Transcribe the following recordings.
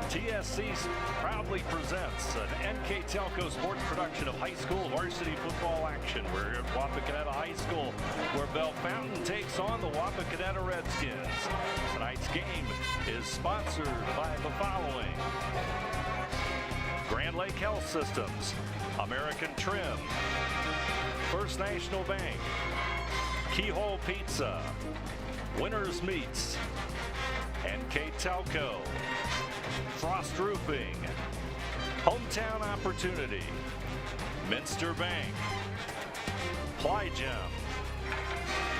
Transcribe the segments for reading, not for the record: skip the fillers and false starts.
TSC proudly presents an NKTelco sports production of high school varsity football action. We're at Wapakoneta High School, where Bellefontaine takes on the Wapakoneta Redskins. Tonight's game is sponsored by the following: Grand Lake Health Systems, American Trim, First National Bank, Keyhole Pizza, Winners Meats, NKTelco, Frost Roofing, Hometown Opportunity, Minster Bank, Plygem,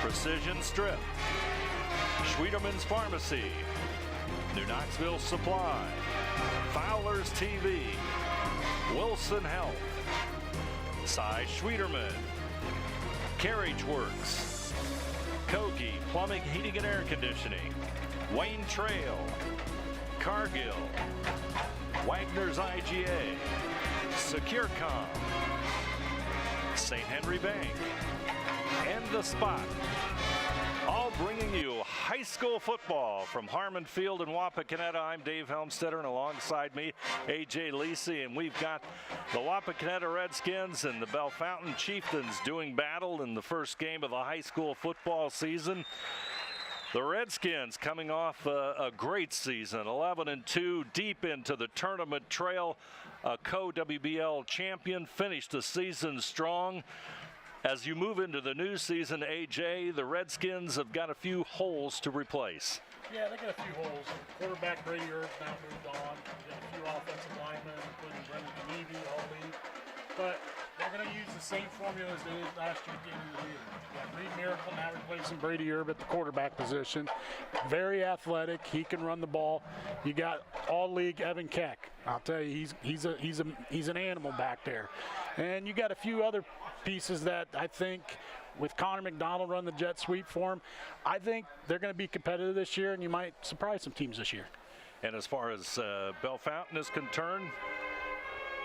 Precision Strip, Schwederman's Pharmacy, New Knoxville Supply, Fowler's TV, Wilson Health, Cy Schwederman, Carriage Works, Kogi Plumbing, Heating and Air Conditioning, Wayne Trail, Cargill, Wagner's IGA, SecureCom, St. Henry Bank, and The Spot. All bringing you high school football from Harmon Field in Wapakoneta. I'm Dave Helmstetter, and alongside me, A.J. Lisi, and we've got the Wapakoneta Redskins and the Bellefontaine Chieftains doing battle in the first game of the high school football season. The Redskins coming off a great season, 11-2, deep into the tournament trail, a co-WBL champion, finished the season strong. As you move into the new season, AJ, the Redskins have got a few holes to replace. Yeah, they got a few holes. Quarterback Brady Earth now moved on. We got a few offensive linemen, including Brendan Knevy, all-league. But they're going to use the same formula as they did last year at the end of the year. You got Reed Miracle now replacing Brady Erb at the quarterback position. Very athletic. He can run the ball. You got all-league Evan Keck. I'll tell you, he's an animal back there. And you got a few other pieces that I think, with Connor McDonald running the jet sweep for him, I think they're going to be competitive this year, and you might surprise some teams this year. And as far as Bellefontaine is concerned,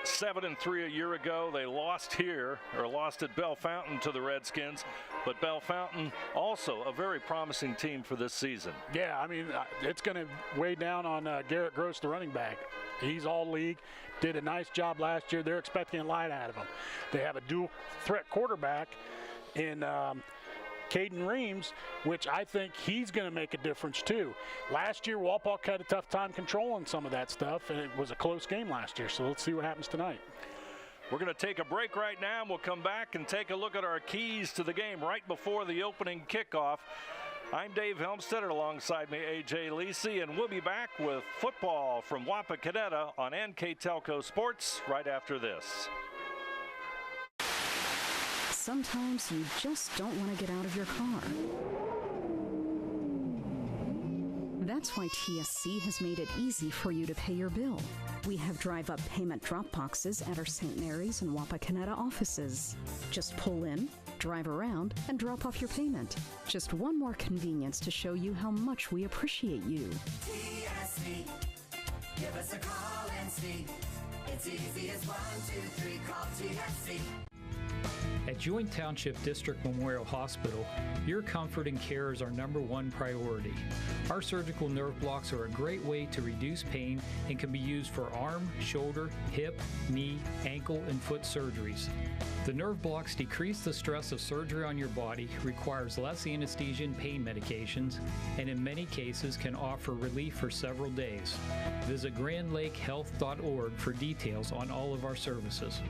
7-3 a year ago. They lost here, or lost at Bellefontaine to the Redskins, but Bellefontaine also a very promising team for this season. Yeah, I mean, it's going to weigh down on Garrett Gross, the running back. He's all league, did a nice job last year. They're expecting a lot out of him. They have a dual threat quarterback in Caden Reams, which I think he's going to make a difference too. Last year, Walpock had a tough time controlling some of that stuff, and it was a close game last year, so let's see what happens tonight. We're going to take a break right now, and we'll come back and take a look at our keys to the game right before the opening kickoff. I'm Dave Helmstetter, alongside me A.J. Lisi, and we'll be back with football from Wapakoneta on NKTelco Sports right after this. Sometimes you just don't want to get out of your car. That's why TSC has made it easy for you to pay your bill. We have drive-up payment drop boxes at our St. Mary's and Wapakoneta offices. Just pull in, drive around, and drop off your payment. Just one more convenience to show you how much we appreciate you. TSC, give us a call and see. It's easy as 1, 2, 3, call TSC. At Joint Township District Memorial Hospital, your comfort and care is our #1 priority. Our surgical nerve blocks are a great way to reduce pain and can be used for arm, shoulder, hip, knee, ankle, and foot surgeries. The nerve blocks decrease the stress of surgery on your body, requires less anesthesia and pain medications, and in many cases can offer relief for several days. Visit grandlakehealth.org for details on all of our services.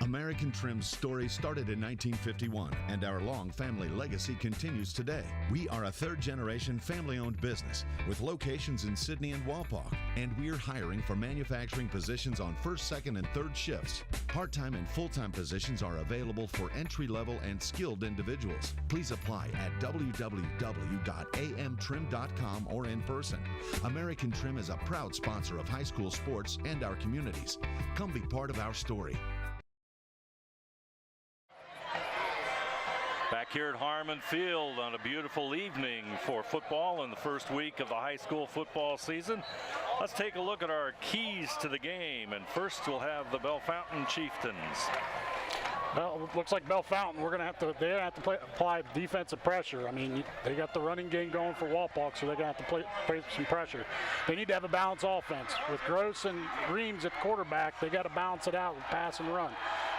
American Trim's story started in 1951, and our long family legacy continues today. We are a third-generation family-owned business with locations in Sydney and Walpock, and we're hiring for manufacturing positions on first, second, and third shifts. Part-time and full-time positions are available for entry-level and skilled individuals. Please apply at www.amtrim.com or in person. American Trim is a proud sponsor of high school sports and our communities. Come be part of our story. Back here at Harmon Field on a beautiful evening for football in the first week of the high school football season. Let's take a look at our keys to the game. And first we'll have the Bellefontaine Chieftains. Well, it looks like Bellefontaine. They're gonna have to apply defensive pressure. I mean, they got the running game going for Wapak, so they're gonna have to play some pressure. They need to have a balanced offense with Gross and Reams at quarterback. They got to balance it out with pass and run,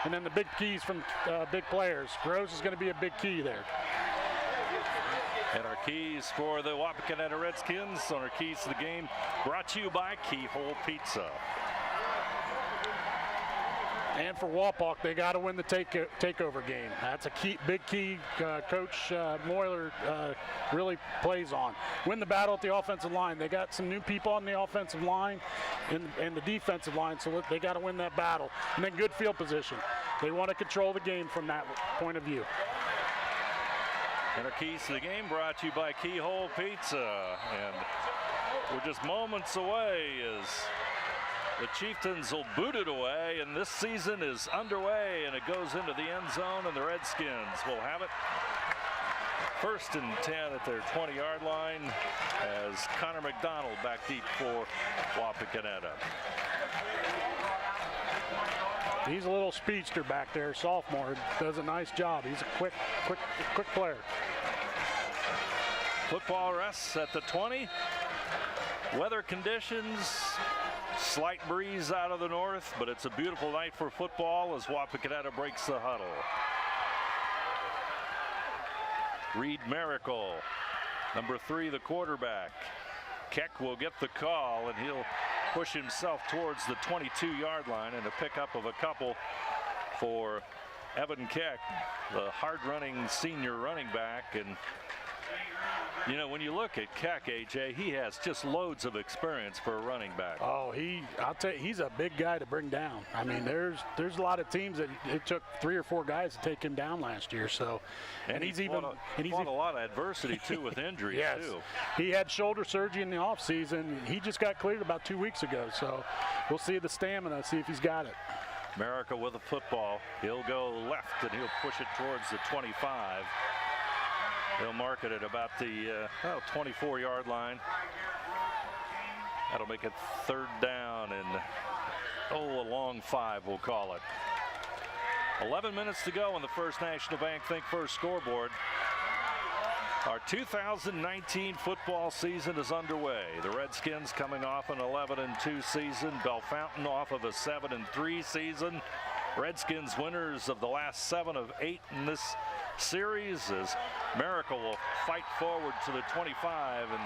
and then the big keys from big players. Gross is going to be a big key there. And our keys for the Wapakoneta Redskins on our keys to the game, brought to you by Keyhole Pizza. And for Wapak, they got to win the takeover game. That's a big key. Coach Moyler really plays on. Win the battle at the offensive line. They got some new people on the offensive line and the defensive line, so they got to win that battle. And then good field position. They want to control the game from that point of view. And our keys to the game brought to you by Keyhole Pizza. And we're just moments away as the Chieftains will boot it away, and this season is underway, and it goes into the end zone, and the Redskins will have it. 1st and 10 at their 20-yard line as Connor McDonald back deep for Wapakoneta. He's a little speedster back there, sophomore. Does a nice job. He's a quick player. Football rests at the 20. Weather conditions, slight breeze out of the north, but it's a beautiful night for football as Wapakoneta breaks the huddle. Reed Miracle, number 3, the quarterback. Keck will get the call, and he'll push himself towards the 22-yard line, and a pickup of a couple for Evan Keck, the hard-running senior running back. And you know, when you look at Keck, AJ, he has just loads of experience for a running back. Oh, I'll tell you, he's a big guy to bring down. I mean, there's a lot of teams that it took 3 or 4 guys to take him down last year. So, and he's fought a lot of adversity too with injuries. Yes. Too. He had shoulder surgery in the offseason. He just got cleared about 2 weeks ago. So, we'll see the stamina, see if he's got it. America with a football. He'll go left and he'll push it towards the 25. They'll mark it at about the 24-yard line. That'll make it 3rd down and a long 5, we'll call it. 11 minutes to go on the First National Bank Think First scoreboard. Our 2019 football season is underway. The Redskins coming off an 11-2 season. Bellefontaine off of a 7-3 season. Redskins winners of the last 7 of 8 in this series as Miracle will fight forward to the 25, and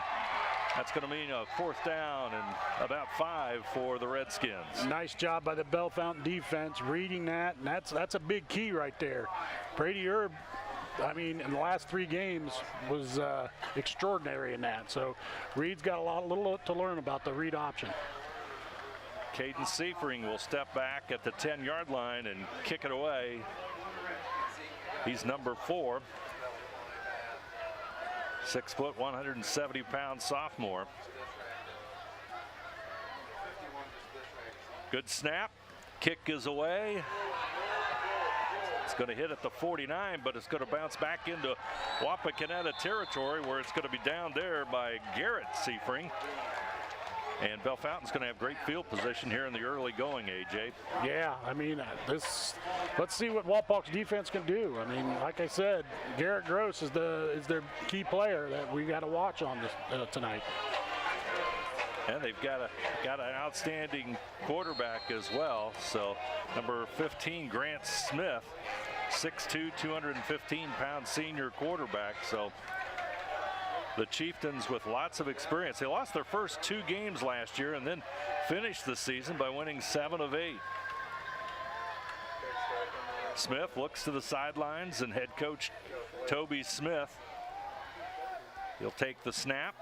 that's going to mean a 4th down and about 5 for the Redskins. Nice job by the Bellefontaine defense reading that, and that's a big key right there. Brady Erb, I mean, in the last 3 games was extraordinary in that. So Reed's got a little to learn about the read option. Caden Seifering will step back at the 10-yard line and kick it away. He's number 4. 6 foot, 170-pound sophomore. Good snap. Kick is away. It's going to hit at the 49, but it's going to bounce back into Wapakoneta territory where it's going to be down there by Garrett Seifering. And Bellefontaine's going to have great field position here in the early going, AJ. Yeah, I mean, let's see what Wapak's defense can do. I mean, like I said, Garrett Gross is their key player that we got to watch on this tonight. And they've got an outstanding quarterback as well. So number 15, Grant Smith, 6'2", 215-pound senior quarterback. So the Chieftains with lots of experience. They lost their first 2 games last year and then finished the season by winning 7 of 8. Smith looks to the sidelines, and head coach Toby Smith, he'll take the snap.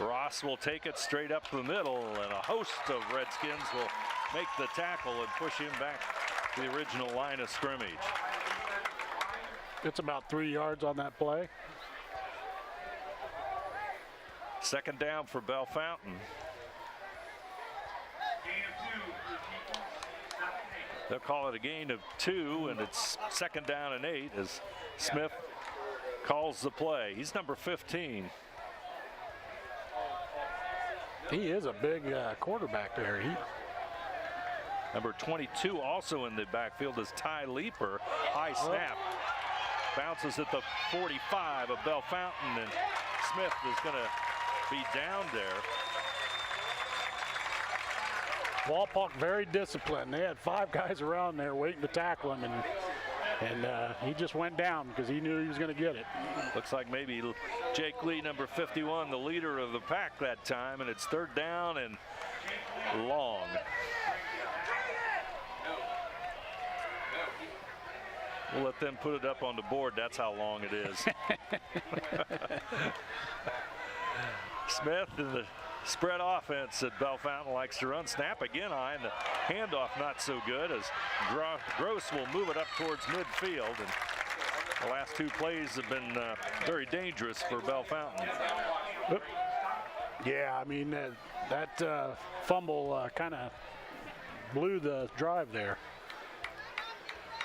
Ross will take it straight up the middle, and a host of Redskins will make the tackle and push him back to the original line of scrimmage. It's about 3 yards on that play. 2nd down for Bellefontaine. They'll call it a gain of 2, and it's 2nd down and 8 as Smith calls the play. He's number 15. He is a big quarterback there. Number 22 also in the backfield is Ty Leeper. High snap. Bounces at the 45 of Bellefontaine, and Smith is going to be down there. Wapak very disciplined. They had 5 guys around there waiting to tackle him, and he just went down because he knew he was going to get it. Looks like maybe Jake Lee, number 51, the leader of the pack that time, and it's 3rd down and long. We'll let them put it up on the board. That's how long it is. Smith in the spread offense that Bellefontaine likes to run. Snap again high, and the handoff not so good as Gross will move it up towards midfield. And the last 2 plays have been very dangerous for Bellefontaine. Yeah, I mean, that fumble kind of blew the drive there.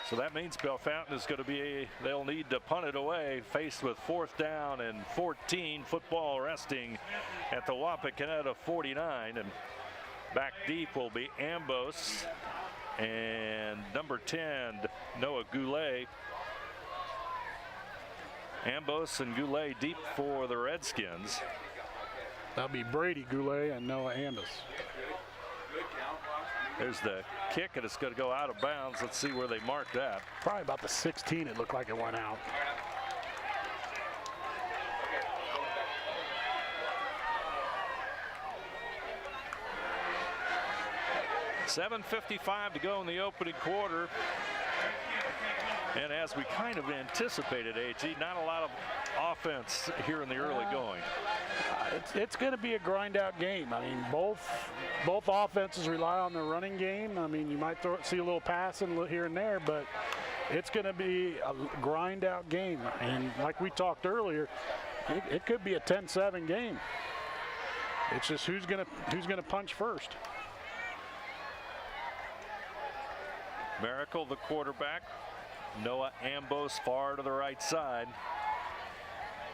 So that means Bellefontaine is going to be, they'll need to punt it away, faced with 4th down and 14. Football resting at the Wapakoneta 49. And back deep will be Ambos and number 10, Noah Goulet. Ambos and Goulet deep for the Redskins. That'll be Brady Goulet and Noah Ambos. There's the kick, and it's going to go out of bounds. Let's see where they mark that. Probably about the 16, it looked like it went out. $7:55 to go in the opening quarter. And as we kind of anticipated, AG, not a lot of offense here in the early going. It's going to be a grind-out game. I mean, both offenses rely on their running game. I mean, you might see a little passing here and there, but it's going to be a grind-out game. And like we talked earlier, it could be a 10-7 game. It's just who's going to punch first. Miracle, the quarterback. Noah Ambos far to the right side.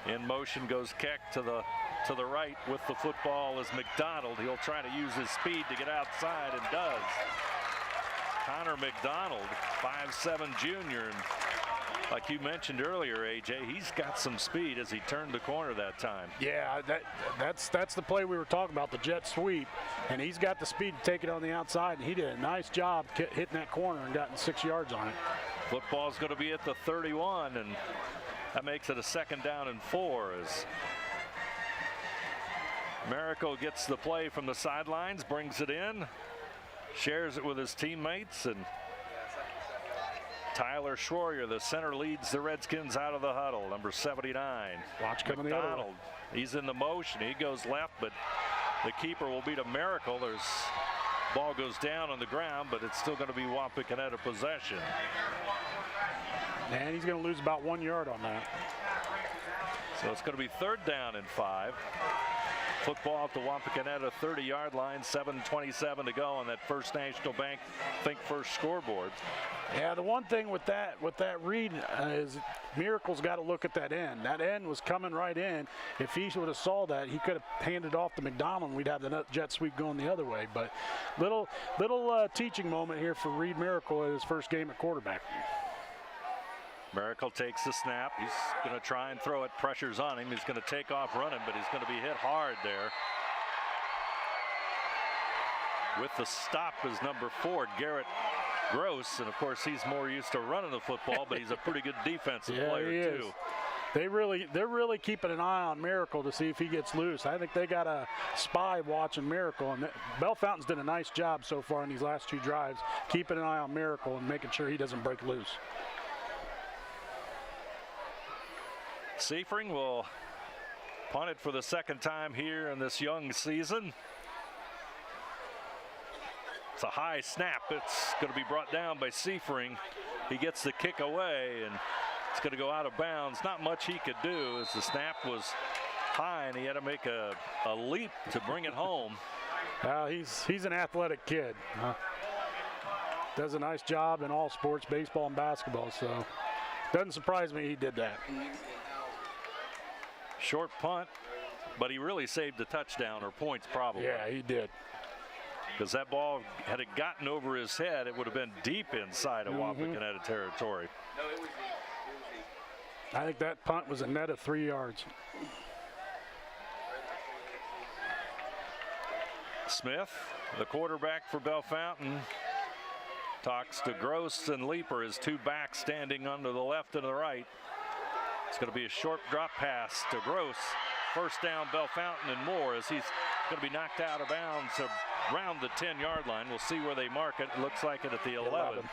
In motion goes Keck to the right with the football is McDonald. He'll try to use his speed to get outside and does. Connor McDonald, 5'7" junior, and like you mentioned earlier, AJ, he's got some speed as he turned the corner that time. Yeah, that's the play we were talking about, the jet sweep, and he's got the speed to take it on the outside, and he did a nice job hitting that corner and gotten 6 yards on it. Football's going to be at the 31, and that makes it a 2nd down and 4 as Miracle gets the play from the sidelines, brings it in, shares it with his teammates, and Tyler Schroyer, the center, leads the Redskins out of the huddle. Number 79. Watch coming McDonald. He's in the motion. He goes left, but the keeper will beat a Miracle. There's ball goes down on the ground, but it's still going to be Wapakoneta possession. And he's going to lose about 1 yard on that. So it's going to be 3rd down and 5. Football at the Wapakoneta 30-yard line, 7:27 to go on that First National Bank Think First scoreboard. Yeah, the one thing with that read is Miracle's got to look at that end. That end was coming right in. If he would have saw that, he could have handed off to McDonald, and we'd have the jet sweep going the other way. But little teaching moment here for Reed Miracle in his first game at quarterback. Miracle takes the snap. He's going to try and throw it. Pressure's on him. He's going to take off running, but he's going to be hit hard there. With the stop is number 4, Garrett Gross, and of course he's more used to running the football, but he's a pretty good defensive player too. They're really keeping an eye on Miracle to see if he gets loose. I think they got a spy watching Miracle, and Bellefontaine's done a nice job so far in these last 2 drives, keeping an eye on Miracle and making sure he doesn't break loose. Seifring will punt it for the 2nd time here in this young season. It's a high snap. It's going to be brought down by Seifring. He gets the kick away, and it's going to go out of bounds. Not much he could do as the snap was high, and he had to make a leap to bring it home. He's an athletic kid. Does a nice job in all sports, baseball and basketball, so doesn't surprise me he did that. Short punt, but he really saved the touchdown or points probably. Yeah, he did. because that ball, had it gotten over his head, it would have been deep inside of Wapakoneta territory. I think that punt was a net of 3 yards. Smith, the quarterback for Bellefontaine, talks to Gross and Leeper, his two backs standing under the left and the right. It's going to be a short drop pass to Gross. First down, Bellefontaine and more, as he's going to be knocked out of bounds around the 10-yard line. We'll see where they mark it. It looks like it at the 11.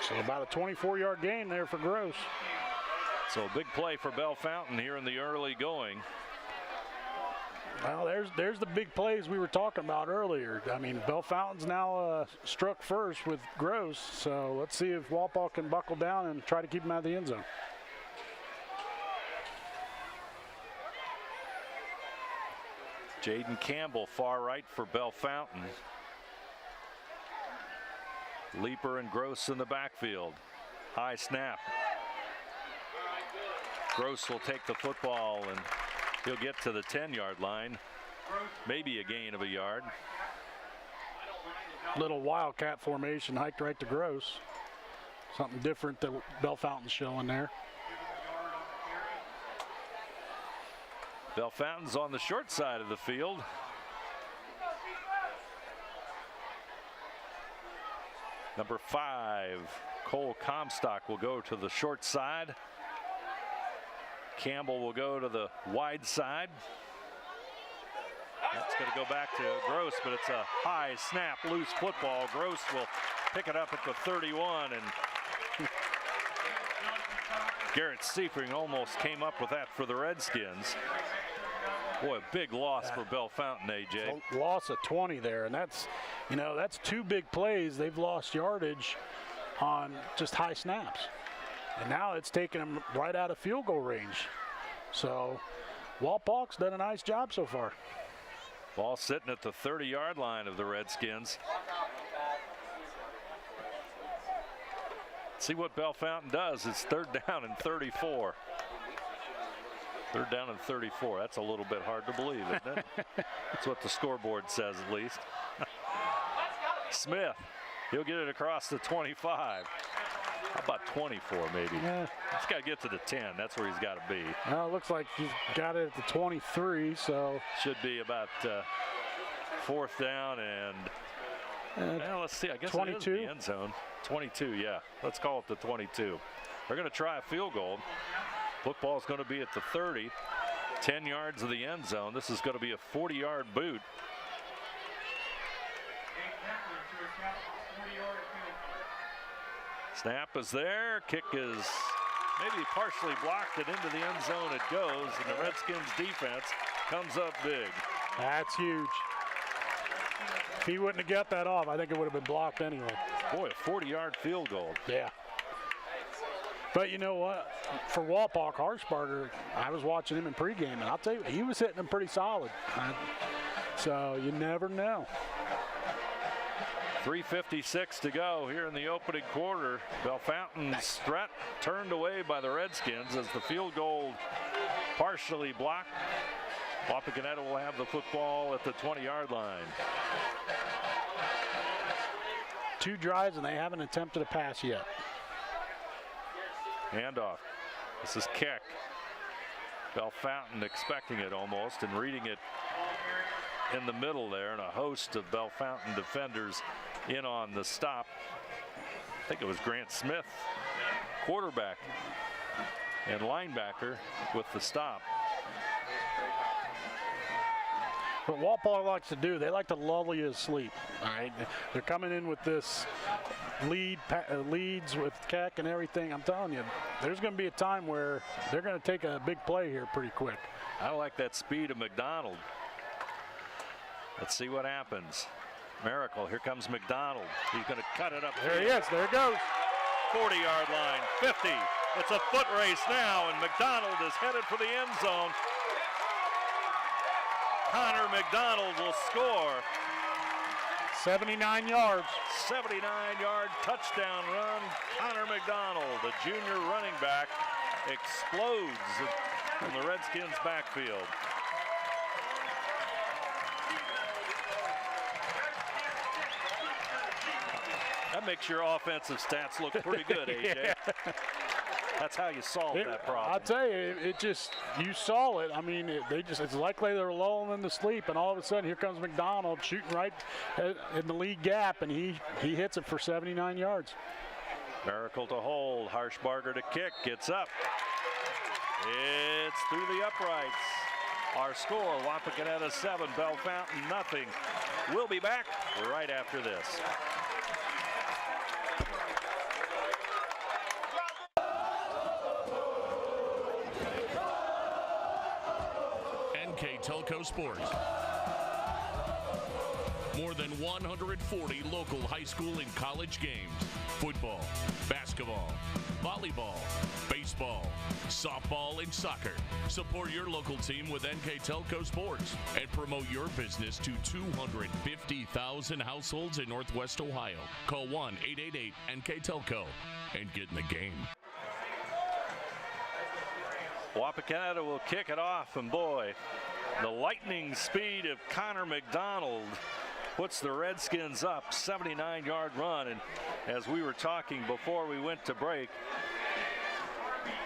So about a 24-yard gain there for Gross. So a big play for Bellefontaine here in the early going. Well, there's the big plays we were talking about earlier. I mean, Bellefontaine's now struck first with Gross, so let's see if Walpole can buckle down and try to keep him out of the end zone. Jaden Campbell, far right for Bellefontaine. Leeper and Gross in the backfield. High snap. Gross will take the football and he'll get to the 10-yard line. Maybe a gain of a yard. Little wildcat formation, hiked right to Gross. Something different that Bellefontaine's showing there. Bellefontaine's on the short side of the field. Number 5, Cole Comstock will go to the short side. Campbell will go to the wide side. That's going to go back to Gross, but it's a high snap, loose football. Gross will pick it up at the 31, and Garrett Seifring almost came up with that for the Redskins. Boy, a big loss for Bellefontaine, AJ. Loss of 20 there, and that's, you know, that's two big plays. They've lost yardage on just high snaps. And now it's taken them right out of field goal range. So Walpole's done a nice job so far. Ball sitting at the 30-yard line of the Redskins. See what Bellefontaine does. It's third down and 34. Third down and 34. That's a little bit hard to believe, isn't it? That's what the scoreboard says, at least. Smith, he'll get it across the 25. How about 24, maybe? Yeah. He's got to get to the 10. That's where he's got to be. Well, it looks like he's got it at the 23, so. Should be about fourth down and, well, let's see. I guess 22? It is the end zone. 22, yeah. Let's call it the 22. They're going to try a field goal. Football's going to be at the 30. 10 yards of the end zone. This is going to be a 40-yard boot. Snap is there. Kick is maybe partially blocked, and into the end zone it goes, and the Redskins defense comes up big. That's huge. If he wouldn't have got that off, I think it would have been blocked anyway. Boy, a 40-yard field goal. Yeah. But you know what? For Walpole, Harshbarger, I was watching him in pregame, and I'll tell you, he was hitting them pretty solid. So you never know. 3:56 to go here in the opening quarter. Bellefontaine's threat turned away by the Redskins as the field goal partially blocked. Wapakoneta will have the football at the 20-yard line. 2 drives, and they haven't attempted a pass yet. Handoff. This is Keck. Bellefontaine expecting it almost and reading it in the middle there, and a host of Bellefontaine defenders in on the stop. I think it was Grant Smith, quarterback and linebacker, with the stop. What Walpole likes to do, they like to lull you to sleep. All right, they're coming in with this leads with Keck and everything. I'm telling you, there's going to be a time where they're going to take a big play here pretty quick. I like that speed of McDonald. Let's see what happens. Miracle, here comes McDonald. He's going to cut it up. There he is, there it goes. 40-yard line, 50. It's a foot race now, and McDonald is headed for the end zone. Connor McDonald will score. 79 yards. 79-yard touchdown run. Connor McDonald, the junior running back, explodes from the Redskins backfield. That makes your offensive stats look pretty good, AJ. Yeah. That's how you solve that problem. I'll tell you, you saw it. I mean, it's likely they were lulling them to sleep, and all of a sudden here comes McDonald shooting right in the lead gap, and he hits it for 79 yards. Miracle to hold. Harshbarger to kick. Gets up. It's through the uprights. Our score, Wapakoneta 7, Bellefontaine nothing. We'll be back right after this. NKTelco Sports. More than 140 local high school and college games. Football, basketball, volleyball, baseball, softball, and soccer. Support your local team with NKTelco Sports and promote your business to 250,000 households in Northwest Ohio. Call 1-888-NKTelco and get in the game. Wapakoneta will kick it off, and boy, the lightning speed of Connor McDonald puts the Redskins up. 79-yard run, and as we were talking before we went to break,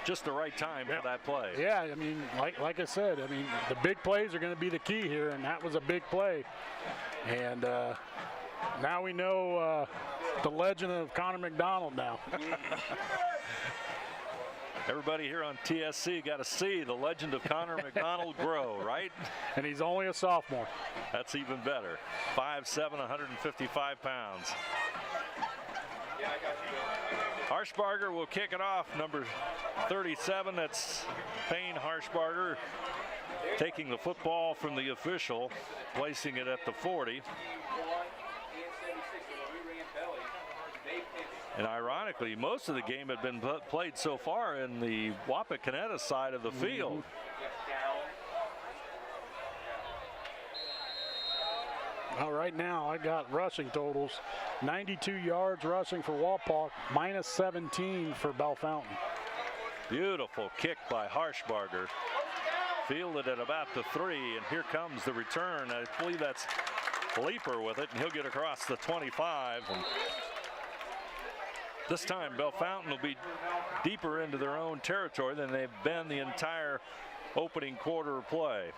just the right time for that play. Yeah, I mean, like I said, I mean, the big plays are going to be the key here, and that was a big play. And now we know the legend of Connor McDonald now. Everybody here on TSC got to see the legend of Connor McDonald grow, right? And he's only a sophomore. That's even better. 5'7", 155 pounds. Harshbarger will kick it off. Number 37, that's Payne Harshbarger, taking the football from the official, placing it at the 40. And ironically, most of the game had been played so far in the Wapakoneta side of the field. Well, right now I got rushing totals. 92 yards rushing for Wapak, minus 17 for Bellefontaine. Beautiful kick by Harshbarger. Fielded at about the 3, and here comes the return. I believe that's Leaper with it, and he'll get across the 25. And this time, Bellefontaine will be deeper into their own territory than they've been the entire opening quarter of play.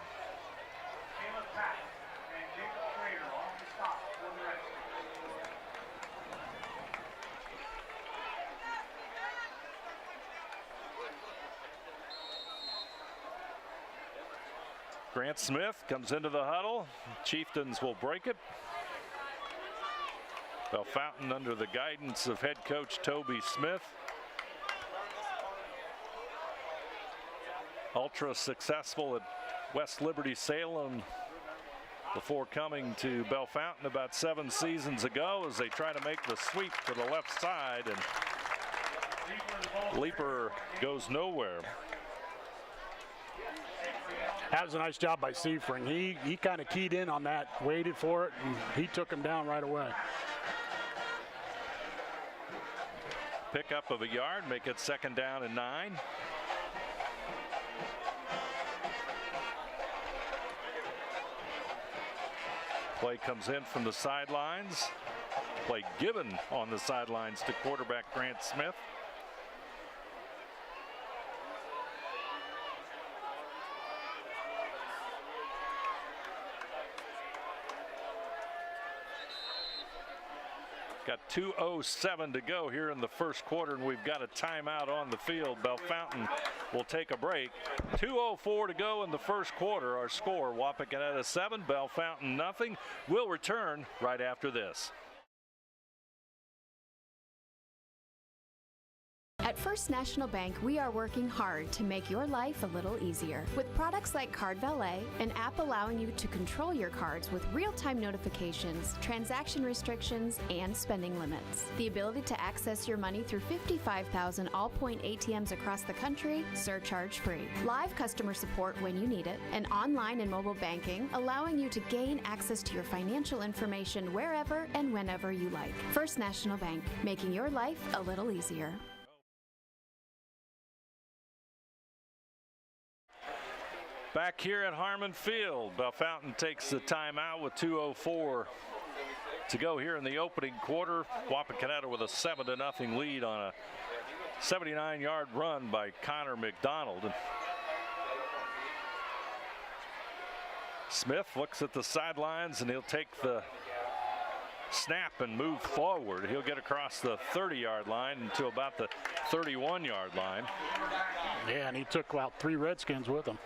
Grant Smith comes into the huddle. Chieftains will break it. Bellefontaine under the guidance of head coach Toby Smith. Ultra successful at West Liberty Salem before coming to Bellefontaine about 7 seasons ago as they try to make the sweep to the left side, and Leaper goes nowhere. That was a nice job by Seifring. He kind of keyed in on that, waited for it, and he took him down right away. Pickup of a yard, make it 2nd down and 9. Play comes in from the sidelines. Play given on the sidelines to quarterback Grant Smith. Got 2:07 to go here in the first quarter, and we've got a timeout on the field. Bellefontaine will take a break. 2:04 to go in the first quarter. Our score, Wapakoneta 7, Bellefontaine nothing. We'll return right after this. At First National Bank, we are working hard to make your life a little easier. With products like Card Valet, an app allowing you to control your cards with real-time notifications, transaction restrictions, and spending limits. The ability to access your money through 55,000 all-point ATMs across the country, surcharge-free. Live customer support when you need it, and online and mobile banking, allowing you to gain access to your financial information wherever and whenever you like. First National Bank, making your life a little easier. Back here at Harmon Field, Bellefontaine takes the timeout with 2:04 to go here in the opening quarter. Wapakoneta with a 7-0 lead on a 79-yard run by Connor McDonald. And Smith looks at the sidelines and he'll take the snap and move forward. He'll get across the 30-yard line to about the 31-yard line. Yeah, and he took about 3 Redskins with him.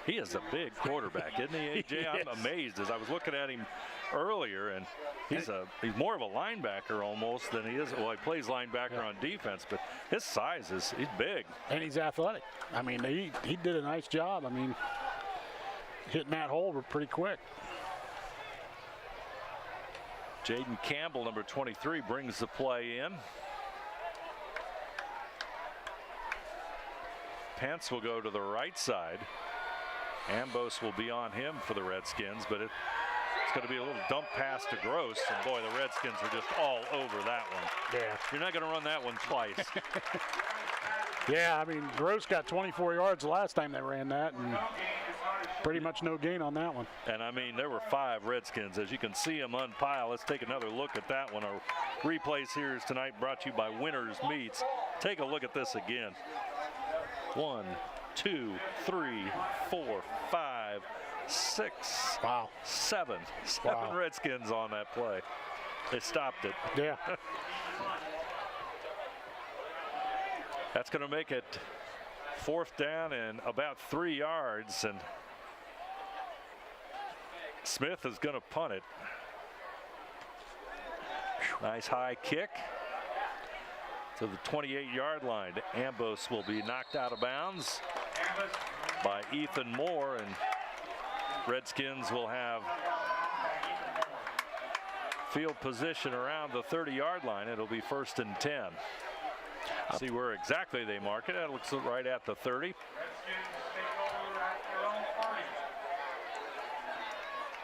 He is a big quarterback, isn't he, AJ? I'm amazed as I was looking at him earlier, and he's more of a linebacker almost than he is. Well, he plays linebacker on defense, but his size he's big. And he's athletic. I mean, he did a nice job. I mean, hitting that hole pretty quick. Jaden Campbell, number 23, brings the play in. Pence will go to the right side. Ambos will be on him for the Redskins, but it's going to be a little dump pass to Gross, and boy, the Redskins are just all over that one. Yeah. You're not going to run that one twice. Yeah, I mean, Gross got 24 yards the last time they ran that, and pretty much no gain on that one. And I mean, there were 5 Redskins. As you can see them unpile. Let's take another look at that one. Our replays here is tonight brought to you by Winners Meats. Take a look at this again. 1, 2, 3, 4, 5, 6. Wow. 7 Wow. Redskins on that play. They stopped it. Yeah. That's going to make it 4th down and about 3 yards, and Smith is going to punt it. Nice high kick to the 28-yard line. Ambos will be knocked out of bounds by Ethan Moore, and Redskins will have field position around the 30-yard line. It'll be 1st and 10. See where exactly they mark it. That looks right at the 30.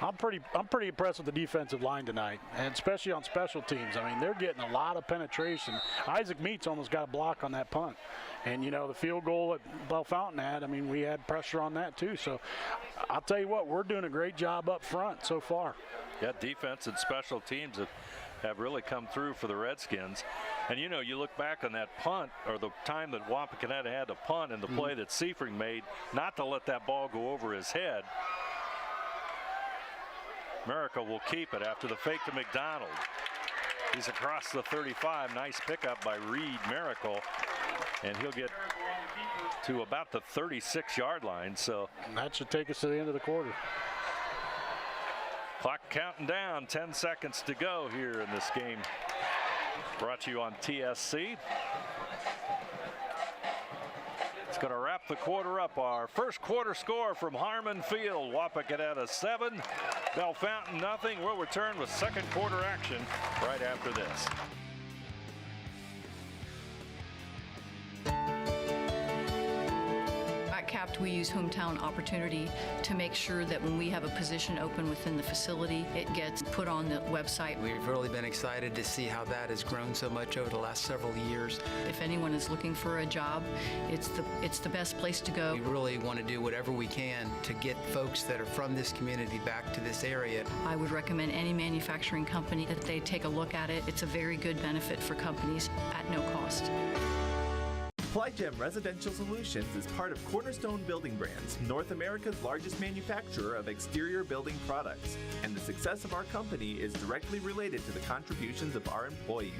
I'm pretty impressed with the defensive line tonight, and especially on special teams. I mean, they're getting a lot of penetration. Isaac Meats almost got a block on that punt. And, you know, the field goal that Bellefontaine had, I mean, we had pressure on that too. So I'll tell you what, we're doing a great job up front so far. Yeah, defense and special teams have really come through for the Redskins. And, you know, you look back on that punt, or the time that Wapakoneta had to punt, and the play that Seifring made not to let that ball go over his head. Miracle will keep it after the fake to McDonald. He's across the 35. Nice pickup by Reed Miracle. And he'll get to about the 36-yard line. So that should take us to the end of the quarter. Clock counting down. 10 seconds to go here in this game. Brought to you on TSC. It's going to wrap the quarter up. Our first quarter score from Harmon Field. Wapakoneta 7, Bellefontaine nothing. We'll return with second quarter action right after this. At CAPT, we use hometown opportunity to make sure that when we have a position open within the facility, it gets put on the website. We've really been excited to see how that has grown so much over the last several years. If anyone is looking for a job, it's the best place to go. We really want to do whatever we can to get folks that are from this community back to this area. I would recommend any manufacturing company that they take a look at it. It's a very good benefit for companies at no cost. Plygem Residential Solutions is part of Cornerstone Building Brands, North America's largest manufacturer of exterior building products, and the success of our company is directly related to the contributions of our employees.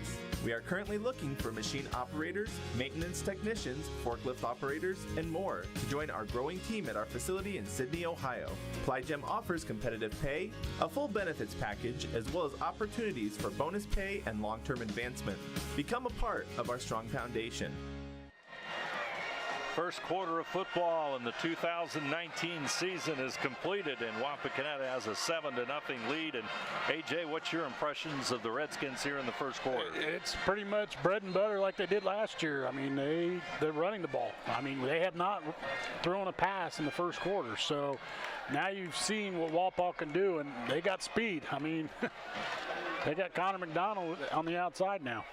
We are currently looking for machine operators, maintenance technicians, forklift operators, and more to join our growing team at our facility in Sydney, Ohio. Plygem offers competitive pay, a full benefits package, as well as opportunities for bonus pay and long-term advancement. Become a part of our strong foundation. First quarter of football in the 2019 season is completed, and Wapakoneta has a 7-0 lead. And AJ, what's your impressions of the Redskins here in the first quarter? It's pretty much bread and butter like they did last year. I mean, they're running the ball. I mean, they have not thrown a pass in the first quarter. So now you've seen what Wapak can do, and they got speed. I mean, they got Connor McDonald on the outside now.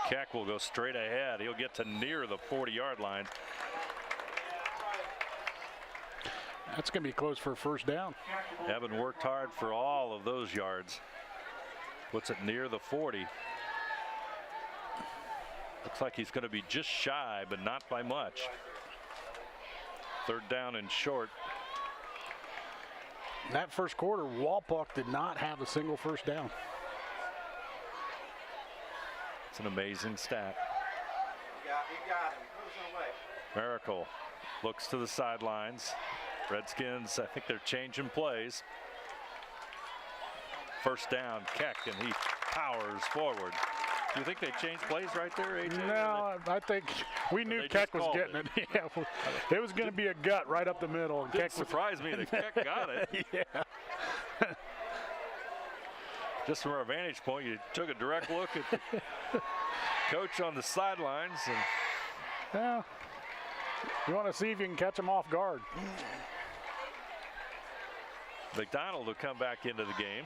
Keck will go straight ahead. He'll get to near the 40-yard line. That's going to be close for a first down. Evan worked hard for all of those yards. Puts it near the 40. Looks like he's going to be just shy, but not by much. 3rd down and short. That first quarter, Wapak did not have a single first down. It's an amazing stat. He got him. He goes away. Miracle looks to the sidelines. Redskins, I think they're changing plays. First down, Keck, and he powers forward. Do you think they changed plays right there, AJ? No, I think we knew Keck was getting it. Yeah, it was going to be a gut right up the middle. And Keck surprised me that Keck got it. Yeah. Just from our vantage point, you took a direct look at the coach on the sidelines. And yeah, you want to see if you can catch him off guard. McDonald will come back into the game.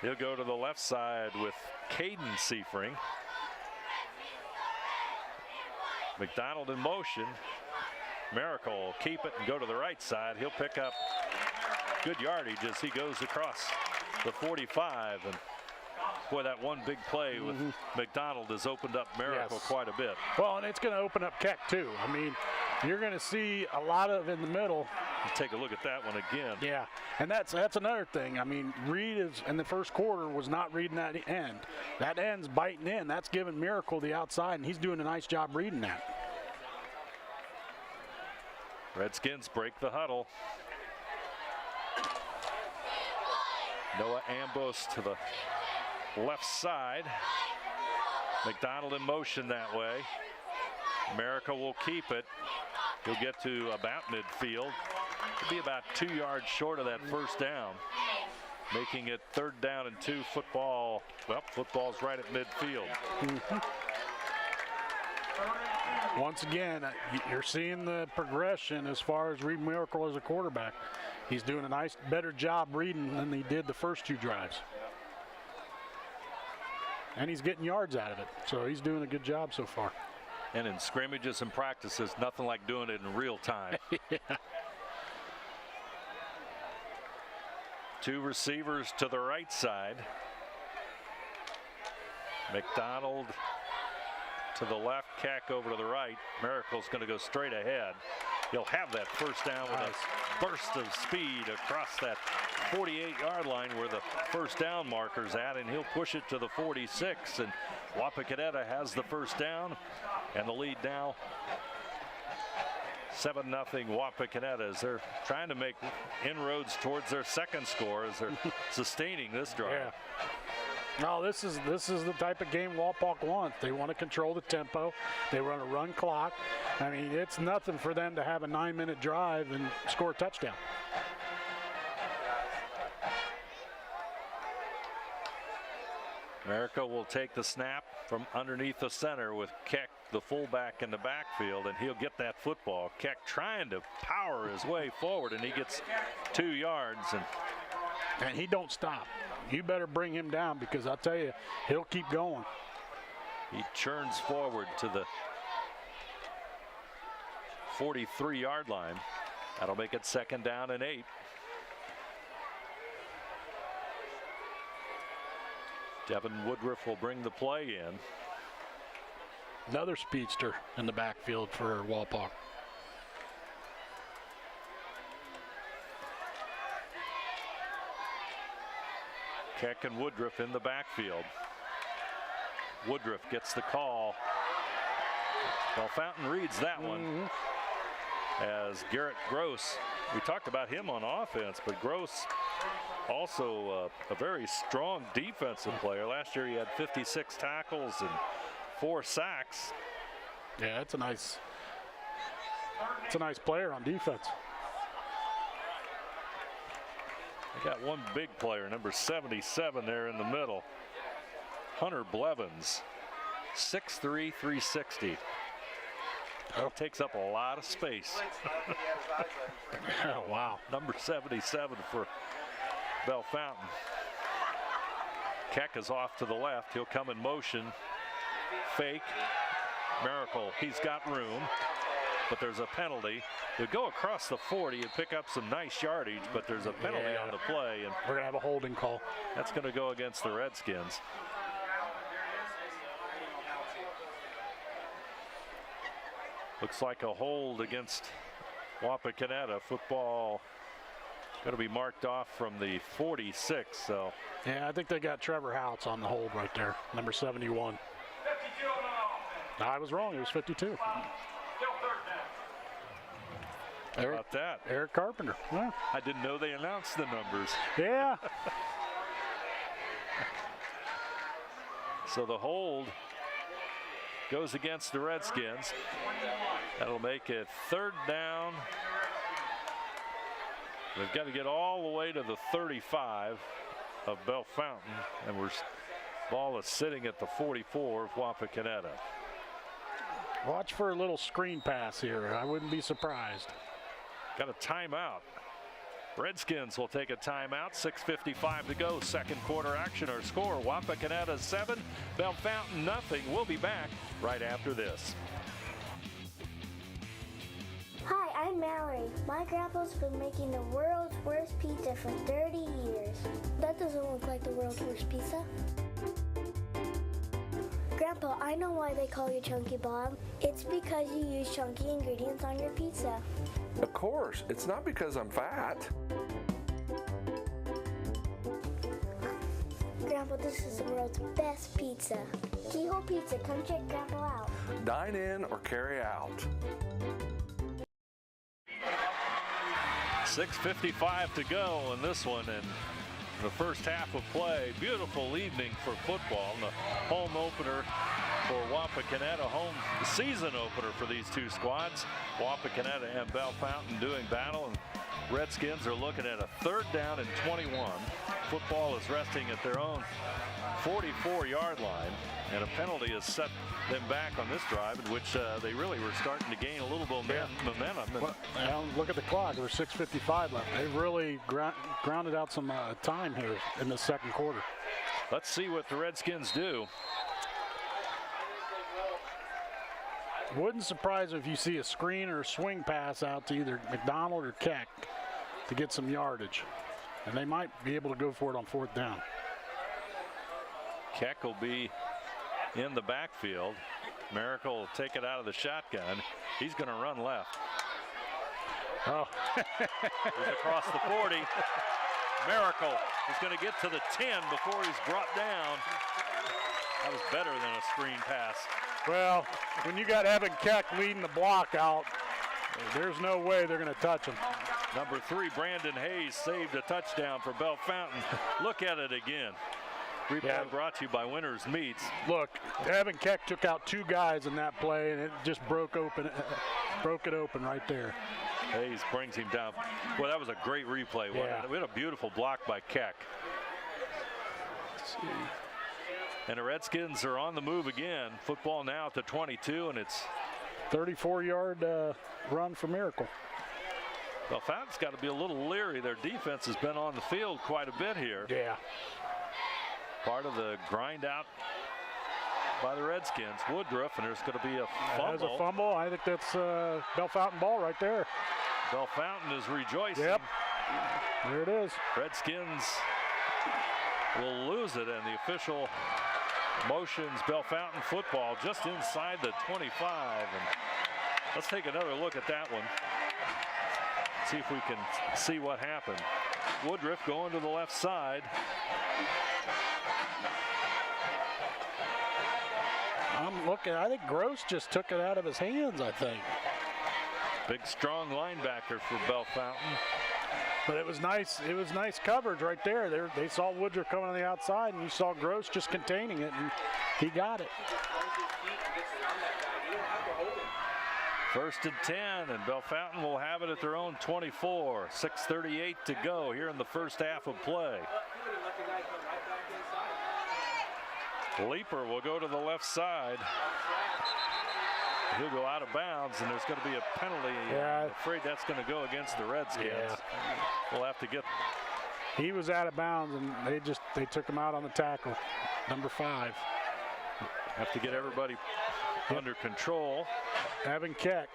He'll go to the left side with Caden Seifring. McDonald in motion. Miracle will keep it and go to the right side. He'll pick up good yardage as he goes across the 45. And boy, that one big play with McDonald has opened up Miracle quite a bit. Well, and it's going to open up Keck too. I mean, you're going to see a lot of in the middle. Take a look at that one again. Yeah, and that's another thing. I mean, Reed is in the first quarter was not reading that end. That end's biting in. That's giving Miracle the outside, and he's doing a nice job reading that. Redskins break the huddle. Noah Ambos to the left side. McDonald in motion that way. Miracle will keep it. He'll get to about midfield. He'll be about 2 yards short of that first down, making it 3rd down and 2 football. Well, football's right at midfield. Once again, you're seeing the progression as far as Reed Miracle as a quarterback. He's doing a better job reading than he did the first 2 drives. And he's getting yards out of it, so he's doing a good job so far. And in scrimmages and practices, nothing like doing it in real time. Yeah. 2 receivers to the right side. McDonald to the left, Keck over to the right. Miracle's going to go straight ahead. He'll have that first down with a burst of speed across that 48-yard line where the first down marker's at, and he'll push it to the 46. And Wapakoneta has the first down, and the lead now 7-0 Wapakoneta as they're trying to make inroads towards their second score as they're sustaining this drive. Yeah. No, this is the type of game Wapak wants. They want to control the tempo. They want to run clock. I mean, it's nothing for them to have a 9-minute drive and score a touchdown. America will take the snap from underneath the center with Keck, the fullback, in the backfield, and he'll get that football. Keck trying to power his way forward, and he gets 2 yards. And he don't stop. You better bring him down because I'll tell you, he'll keep going. He churns forward to the 43-yard line. That'll make it 2nd down and 8. Devin Woodruff will bring the play in. Another speedster in the backfield for Wapak. Keck and Woodruff in the backfield. Woodruff gets the call. Bellefontaine reads that one. As Garrett Gross, we talked about him on offense, but Gross also a very strong defensive player. Last year he had 56 tackles and 4 sacks. Yeah, it's a nice player on defense. They got one big player, number 77 there in the middle. Hunter Blevins, 6'3", 360. That takes up a lot of space. Oh, wow. Number 77 for Bellefontaine. Keck is off to the left. He'll come in motion. Fake. Miracle. He's got room. but there's a penalty. They go across the 40 and pick up some nice yardage, but there's a penalty on the play, and we're going to have a holding call. That's going to go against the Redskins. Looks like a hold against Wapakoneta. Football going to be marked off from the 46. So yeah, I think they got Trevor Houts on the hold right there, number 71. I was wrong. It was 52. How about that? Eric Carpenter. Yeah. I didn't know they announced the numbers. Yeah. So the hold goes against the Redskins. That'll make it 3rd down. They've got to get all the way to the 35 of Bellefontaine, and ball is sitting at the 44 of Wapakoneta. Watch for a little screen pass here. I wouldn't be surprised. Got a timeout. Redskins will take a timeout. 6:55 to go. Second quarter action. Our score: Wapakoneta 7, Bellefontaine nothing. We'll be back right after this. Hi, I'm Mallory. My grandpa's been making the world's worst pizza for 30 years. That doesn't look like the world's worst pizza. Grandpa, I know why they call you Chunky Bob. It's because you use chunky ingredients on your pizza. Of course, it's not because I'm fat. Grandpa, this is the world's best pizza. Keyhole Pizza, come check Grandpa out. Dine in or carry out. 6:55 to go in this one, and the first half of play. Beautiful evening for football. And the home opener for Wapakoneta, the season opener for these two squads. Wapakoneta and Bellefontaine doing battle, and Redskins are looking at a 3rd down and 21. Football is resting at their own 44-yard line, and a penalty has set them back on this drive, in which they really were starting to gain a little momentum. Well, look at the clock. There's 6:55 left. They really grounded out some time here in the second quarter. Let's see what the Redskins do. Wouldn't surprise if you see a screen or a swing pass out to either McDonald or Keck to get some yardage. And they might be able to go for it on 4th down. Keck will be in the backfield. Miracle will take it out of the shotgun. He's going to run left. Oh. He's across the 40. Miracle is going to get to the 10 before he's brought down. That was better than a screen pass. Well, when you got Evan Keck leading the block out, there's no way they're going to touch him. Number 3, Brandon Hayes saved a touchdown for Bellefontaine. Look at it again. Replay brought to you by Winners Meats. Look, Evan Keck took out 2 guys in that play, and it just broke it open right there. Hayes brings him down. Well, that was a great replay. Yeah. We had a beautiful block by Keck. Let's see. And the Redskins are on the move again. Football now at the 22, and it's 34-yard run for Miracle. Bellefontaine's got to be a little leery. Their defense has been on the field quite a bit here. Yeah. Part of the grind out by the Redskins. Woodruff, and there's going to be a fumble. There's a fumble. I think that's Bellefontaine ball right there. Bellefontaine is rejoicing. Yep. There it is. Redskins will lose it, and the official motions Bellefontaine football just inside the 25. And let's take another look at that one. See if we can see what happened. Woodruff going to the left side. I'm looking. I think Gross just took it out of his hands, I think. Big, strong linebacker for Bellefontaine. But it was nice. It was nice coverage right there. They saw Woodruff coming on the outside, and you saw Gross just containing it, and he got it. 1st and 10, and Bellefontaine will have it at their own 24. 6:38 to go here in the first half of play. Leaper will go to the left side. He'll go out of bounds, and there's going to be a penalty. Yeah. I'm afraid that's going to go against the Redskins. Yeah. We'll have to get. He was out of bounds, and they took him out on the tackle. Number 5. Have to get everybody under control. Evan Keck.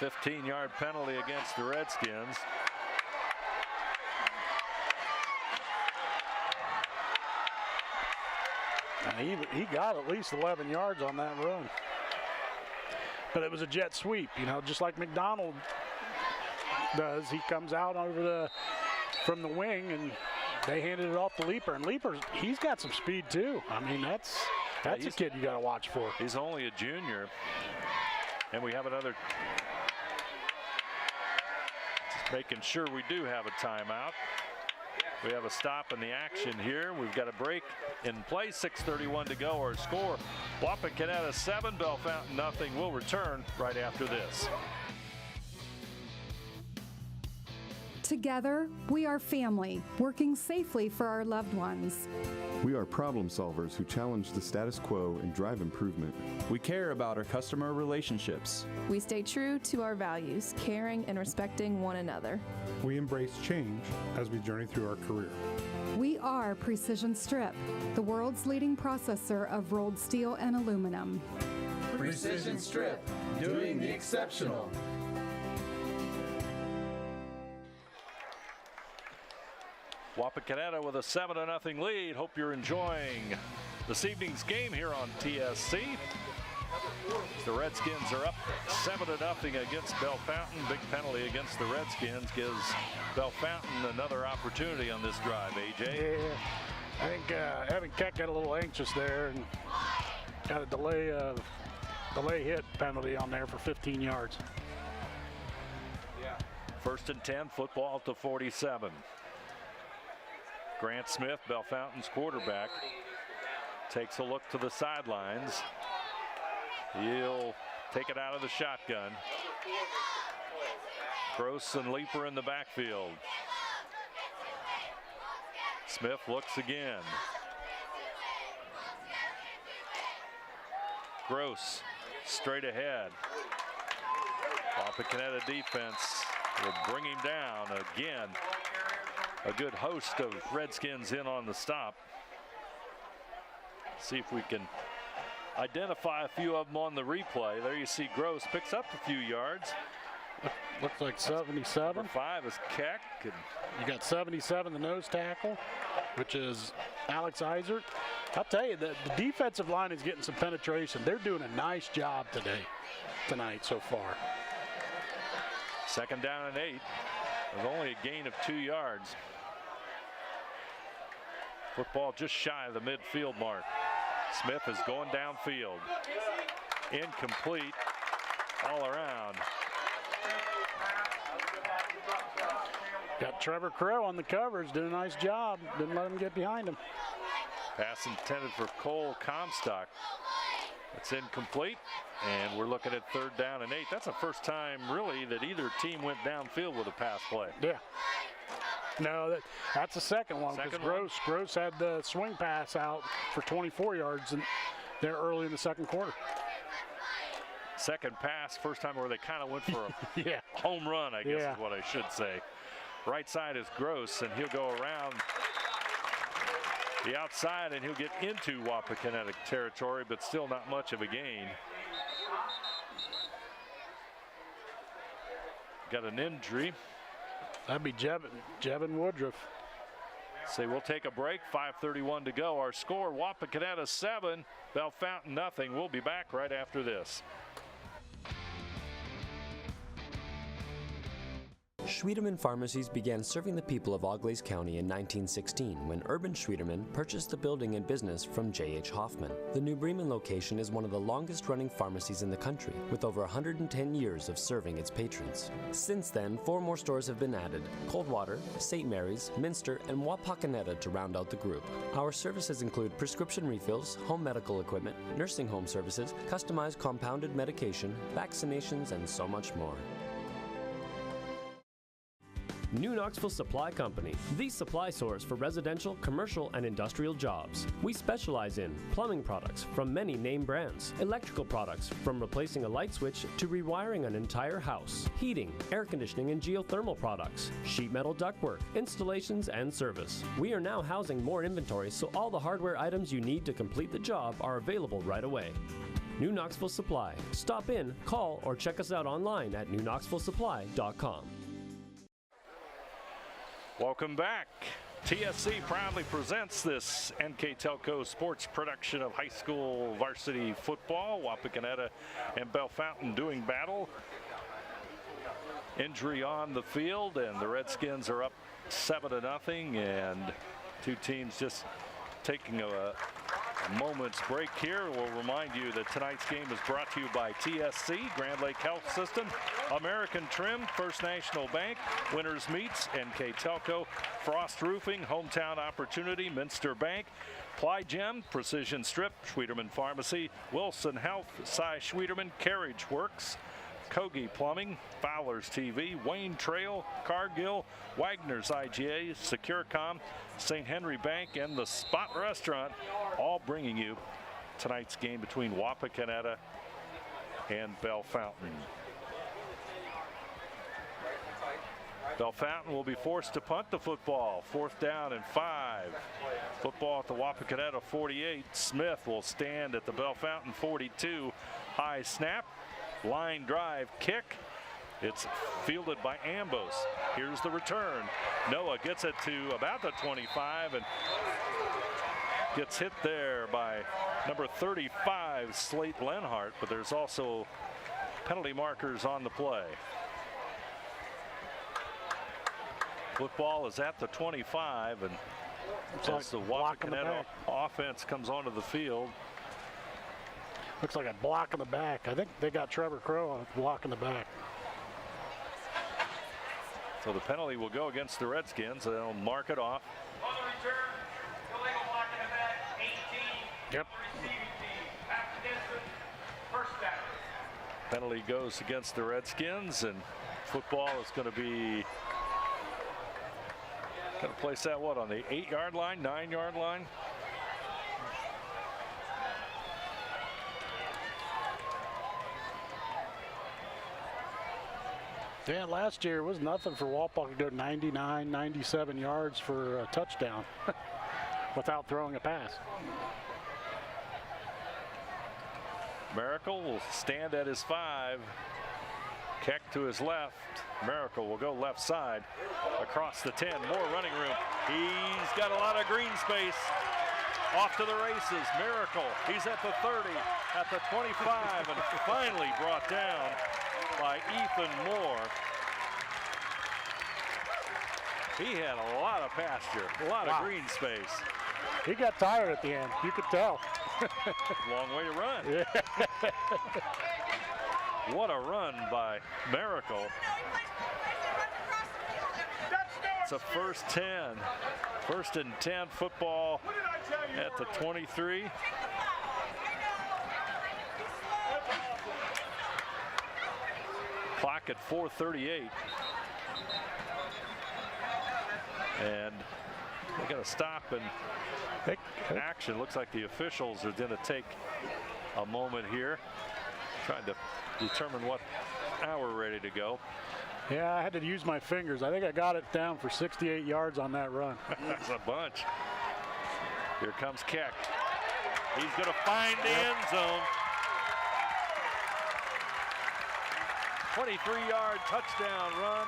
15-yard penalty against the Redskins. And he got at least 11 yards on that run. But it was a jet sweep, you know, just like McDonald does. He comes out from the wing, and they handed it off to Leaper. And Leaper, he's got some speed too. I mean, that's a kid you got to watch for. He's only a junior. And we have another. Just making sure we do have a timeout. We have a stop in the action here. We've got a break in play. 6:31 to go. Our score: Wapakoneta 7, Bellefontaine nothing. We'll return right after this. Together, we are family, working safely for our loved ones. We are problem solvers who challenge the status quo and drive improvement. We care about our customer relationships. We stay true to our values, caring and respecting one another. We embrace change as we journey through our career. We are Precision Strip, the world's leading processor of rolled steel and aluminum. Precision Strip, doing the exceptional. Wapakoneta with a 7-0 lead. Hope you're enjoying this evening's game here on TSC. The Redskins are up 7-0 against Bellefontaine. Big penalty against the Redskins gives Bellefontaine another opportunity on this drive, AJ. Yeah, I think Evan Keck got a little anxious there and got a delay hit penalty on there for 15 yards. Yeah. 1st and 10, football to 47. Grant Smith, Bellefontaine's quarterback, takes a look to the sidelines. He'll take it out of the shotgun. Gross and Leaper in the backfield. Smith looks again. Gross straight ahead. Wapakoneta defense will bring him down again. A good host of Redskins in on the stop. See if we can identify a few of them on the replay. There you see Gross picks up a few yards. Looks like 77. Number 5 is Keck. And you got 77, the nose tackle, which is Alex Eisert. I'll tell you, the defensive line is getting some penetration. They're doing a nice job tonight so far. 2nd down and 8. With only a gain of 2 yards. Football just shy of the midfield mark. Smith is going downfield. Incomplete all around. Got Trevor Crow on the coverage, did a nice job. Didn't let him get behind him. Pass intended for Cole Comstock. It's incomplete, and we're looking at 3rd down and 8. That's the first time, really, that either team went downfield with a pass play. Yeah. No, that's the second one. Gross had the swing pass out for 24 yards there early in the second quarter. Second pass, first time where they kind of went for a home run, I guess is what I should say. Right side is Gross, and he'll go around the outside, and he'll get into Wapakoneta territory, but still not much of a gain. Got an injury. That'd be Jevin Woodruff. So we'll take a break. 5:31 to go. Our score: Wapakoneta 7, Bellefontaine nothing. We'll be back right after this. Schwiedemann Pharmacies began serving the people of Auglaize County in 1916 when Urban Schwiedemann purchased the building and business from J.H. Hoffman. The New Bremen location is one of the longest-running pharmacies in the country, with over 110 years of serving its patrons. Since then, 4 more stores have been added: Coldwater, St. Mary's, Minster, and Wapakoneta to round out the group. Our services include prescription refills, home medical equipment, nursing home services, customized compounded medication, vaccinations, and so much more. New Knoxville Supply Company, the supply source for residential, commercial, and industrial jobs. We specialize in plumbing products from many name brands, electrical products from replacing a light switch to rewiring an entire house, heating, air conditioning, and geothermal products, sheet metal ductwork, installations, and service. We are now housing more inventory, so all the hardware items you need to complete the job are available right away. New Knoxville Supply. Stop in, call, or check us out online at newknoxvillesupply.com. Welcome back. TSC proudly presents this NKTelco sports production of high school varsity football. Wapakoneta and Bellefontaine doing battle. Injury on the field, and the Redskins are up 7-0, and two teams just taking a moment's break here. We'll remind you that tonight's game is brought to you by TSC, Grand Lake Health System, American Trim, First National Bank, Winners Meats, NKTelco, Frost Roofing, Hometown Opportunity, Minster Bank, Ply Gem, Precision Strip, Schwieterman Pharmacy, Wilson Health, Cy Schwieterman, Carriage Works, Kogi Plumbing, Fowler's TV, Wayne Trail, Cargill, Wagner's IGA, Securicom, St. Henry Bank, and the Spot Restaurant, all bringing you tonight's game between Wapakoneta and Bellefontaine. Bellefontaine will be forced to punt the football. 4th down and 5. Football at the Wapakoneta 48. Smith will stand at the Bellefontaine 42. High snap. Line drive kick. It's fielded by Ambos. Here's the return. Noah gets it to about the 25 and gets hit there by number 35, Slate Lenhart, but there's also penalty markers on the play. Football is at the 25, and as the Wapakoneta offense comes onto the field. Looks like a block in the back. I think they got Trevor Crow on a block in the back. So the penalty will go against the Redskins. They'll mark it off. On the return, illegal block in the back, 18. Yep. Receiving team, back against it, first down. Penalty goes against the Redskins, and football is going to be going to place that on the 8-yard line, 9-yard line. Dan, last year it was nothing for Wapak to go 99, 97 yards for a touchdown without throwing a pass. Miracle will stand at his 5. Keck to his left. Miracle will go left side across the 10. More running room. He's got a lot of green space. Off to the races. Miracle. He's at the 30, at the 25, and finally brought down by Ethan Moore. He had a lot of pasture, a lot of green space. He got tired at the end. You could tell. Long way to run. Yeah. What a run by Miracle. It's a first 10. First and 10 football at the 23. Clock at 4:38. And they got to stop and action. Looks like the officials are going to take a moment here, trying to determine how we're ready to go. Yeah, I had to use my fingers. I think I got it down for 68 yards on that run. That's a bunch. Here comes Keck. He's going to find the end zone. 23-yard touchdown run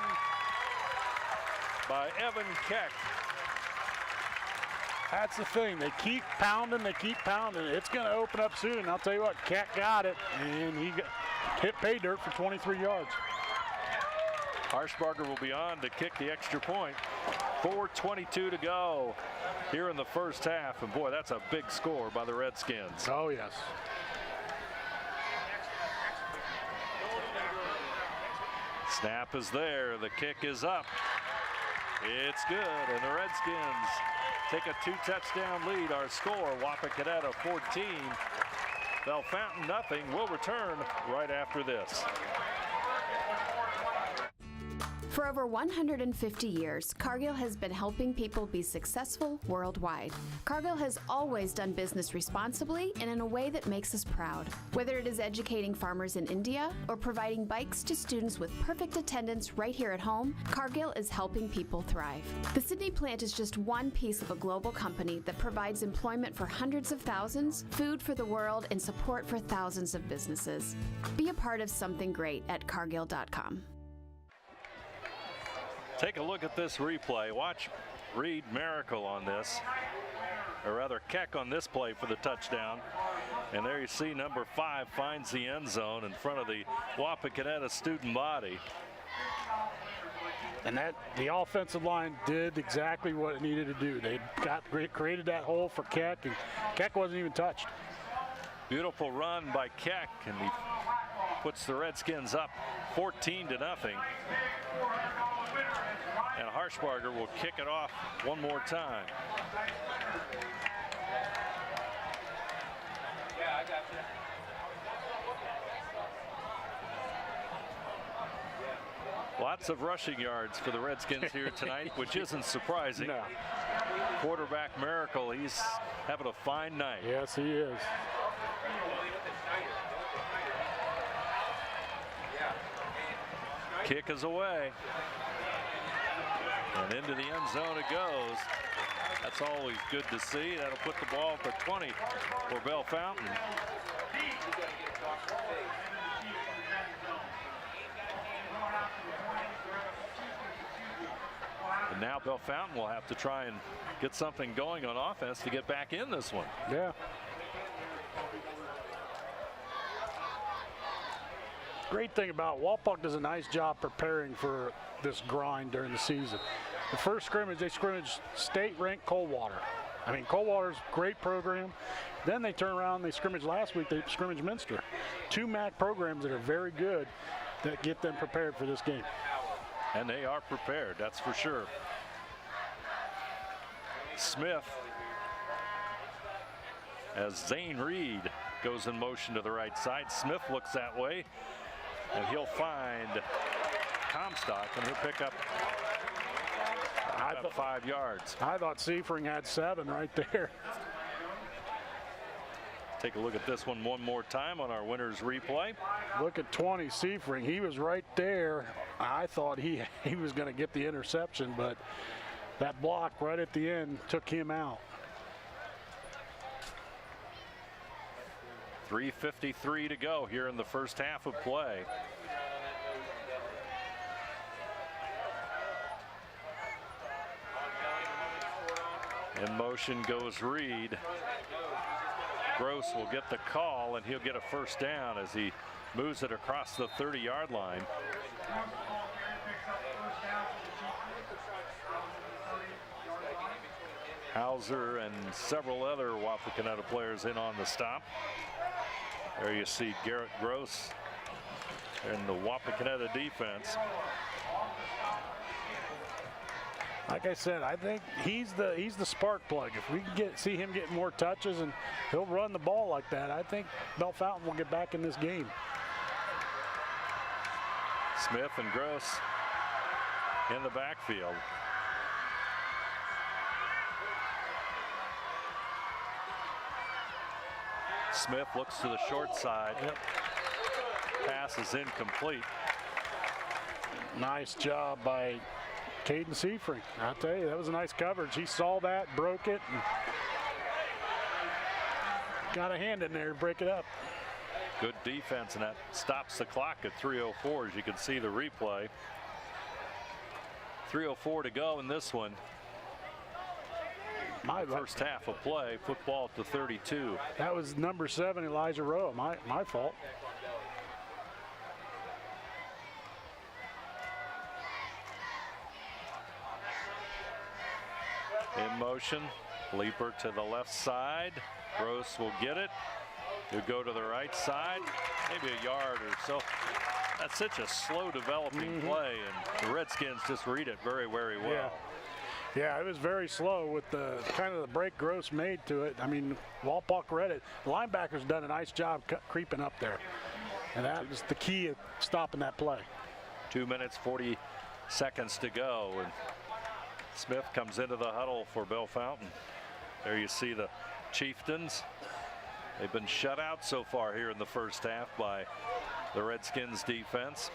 by Evan Keck. That's the thing. They keep pounding. It's going to open up soon. I'll tell you what, Keck got it, and he hit pay dirt for 23 yards. Harshbarger will be on to kick the extra point. 4:22 to go here in the first half. And boy, that's a big score by the Redskins. Oh, yes. Snap is there. The kick is up. It's good. And the Redskins take a 2-touchdown lead. Our score, Wapakoneta 14. Bellefontaine nothing. We'll return right after this. For over 150 years, Cargill has been helping people be successful worldwide. Cargill has always done business responsibly and in a way that makes us proud. Whether it is educating farmers in India or providing bikes to students with perfect attendance right here at home, Cargill is helping people thrive. The Sydney plant is just one piece of a global company that provides employment for hundreds of thousands, food for the world, and support for thousands of businesses. Be a part of something great at Cargill.com. Take a look at this replay. Watch Reed Miracle on this, or rather Keck on this play for the touchdown. And there you see number 5 finds the end zone in front of the Wapakoneta student body. And the offensive line did exactly what it needed to do. They created that hole for Keck, and Keck wasn't even touched. Beautiful run by Keck, and he puts the Redskins up 14-0. And Harshbarger will kick it off one more time. Yeah, I got you. Lots of rushing yards for the Redskins here tonight, which isn't surprising. No. Quarterback Miracle, he's having a fine night. Yes, he is. Kick is away. And into the end zone it goes. That's always good to see. That'll put the ball at the 20 for Bellefontaine. And now Bellefontaine will have to try and get something going on offense to get back in this one. Yeah. Great thing about Wapak does a nice job preparing for this grind during the season. The first scrimmage, they scrimmaged state-ranked Coldwater. I mean, Coldwater's a great program. Then they turn around, they scrimmaged last week, they scrimmaged Minster. 2 MAC programs that are very good that get them prepared for this game. And they are prepared, that's for sure. Smith, as Zane Reed goes in motion to the right side. Smith looks that way, and he'll find Comstock, and he'll pick up 5 yards. I thought Seifring had 7 right there. Take a look at this one more time on our winner's replay. Look at 20, Seifring. He was right there. I thought he was going to get the interception, but that block right at the end took him out. 3:53 to go here in the first half of play. In motion goes Reed. Gross will get the call, and he'll get a first down as he moves it across the 30-yard line. Hauser and several other Wapakoneta players in on the stop. There you see Garrett Gross and the Wapakoneta defense. Like I said, I think he's the spark plug. If we can see him getting more touches and he'll run the ball like that, I think Bellefontaine will get back in this game. Smith and Gross in the backfield. Smith looks to the short side. Yep. Pass is incomplete. Nice job by Caden Seifring. I'll tell you, that was a nice coverage. He saw that, broke it, and got a hand in there to break it up. Good defense, and that stops the clock at 3:04, as you can see the replay. 3:04 to go in this one. First half of play, football to 32. That was number 7, Elijah Rowe. My fault. In motion, leaper to the left side. Gross will get it. He'll go to the right side, maybe a yard or so. That's such a slow developing play, and the Redskins just read it very, very well. Yeah, it was very slow with the kind of the break Gross made to it. I mean, Walpock read it. The linebacker's done a nice job creeping up there. And that was the key of stopping that play. 2 minutes, 46 seconds to go, and Smith comes into the huddle for Bellefontaine. There you see the Chieftains. They've been shut out so far here in the first half by the Redskins defense.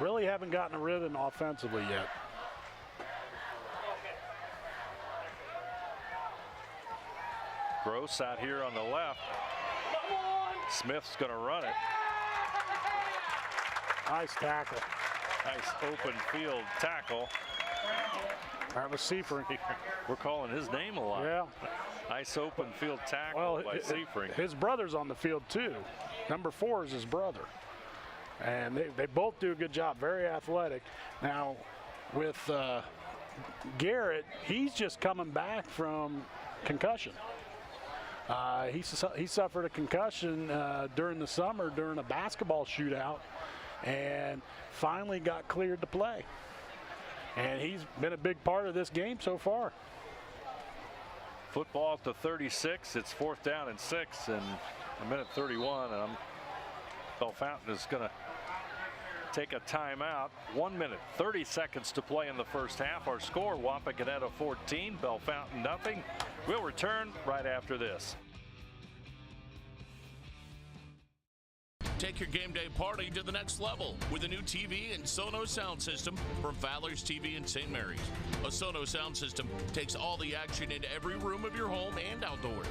Really haven't gotten a rhythm offensively yet. Gross out here on the left. Smith's going to run it. Nice tackle. Nice open field tackle. That was Seifring. We're calling his name a lot. Yeah. Nice open field tackle by Seifring. His brother's on the field too. Number 4 is his brother. And they both do a good job. Very athletic. Now, with Garrett, he's just coming back from concussion. He suffered a concussion during the summer during a basketball shootout and finally got cleared to play. And he's been a big part of this game so far. Football at the 36. It's 4th down and 6 and a minute 31. And Bellefontaine is going to take a timeout. 1 minute, 30 seconds to play in the first half. Our score, Wapakoneta 14, Bellefontaine nothing. We'll return right after this. Take your game day party to the next level with a new TV and Sonos sound system from Fowler's TV in St. Mary's. A Sonos sound system takes all the action into every room of your home and outdoors.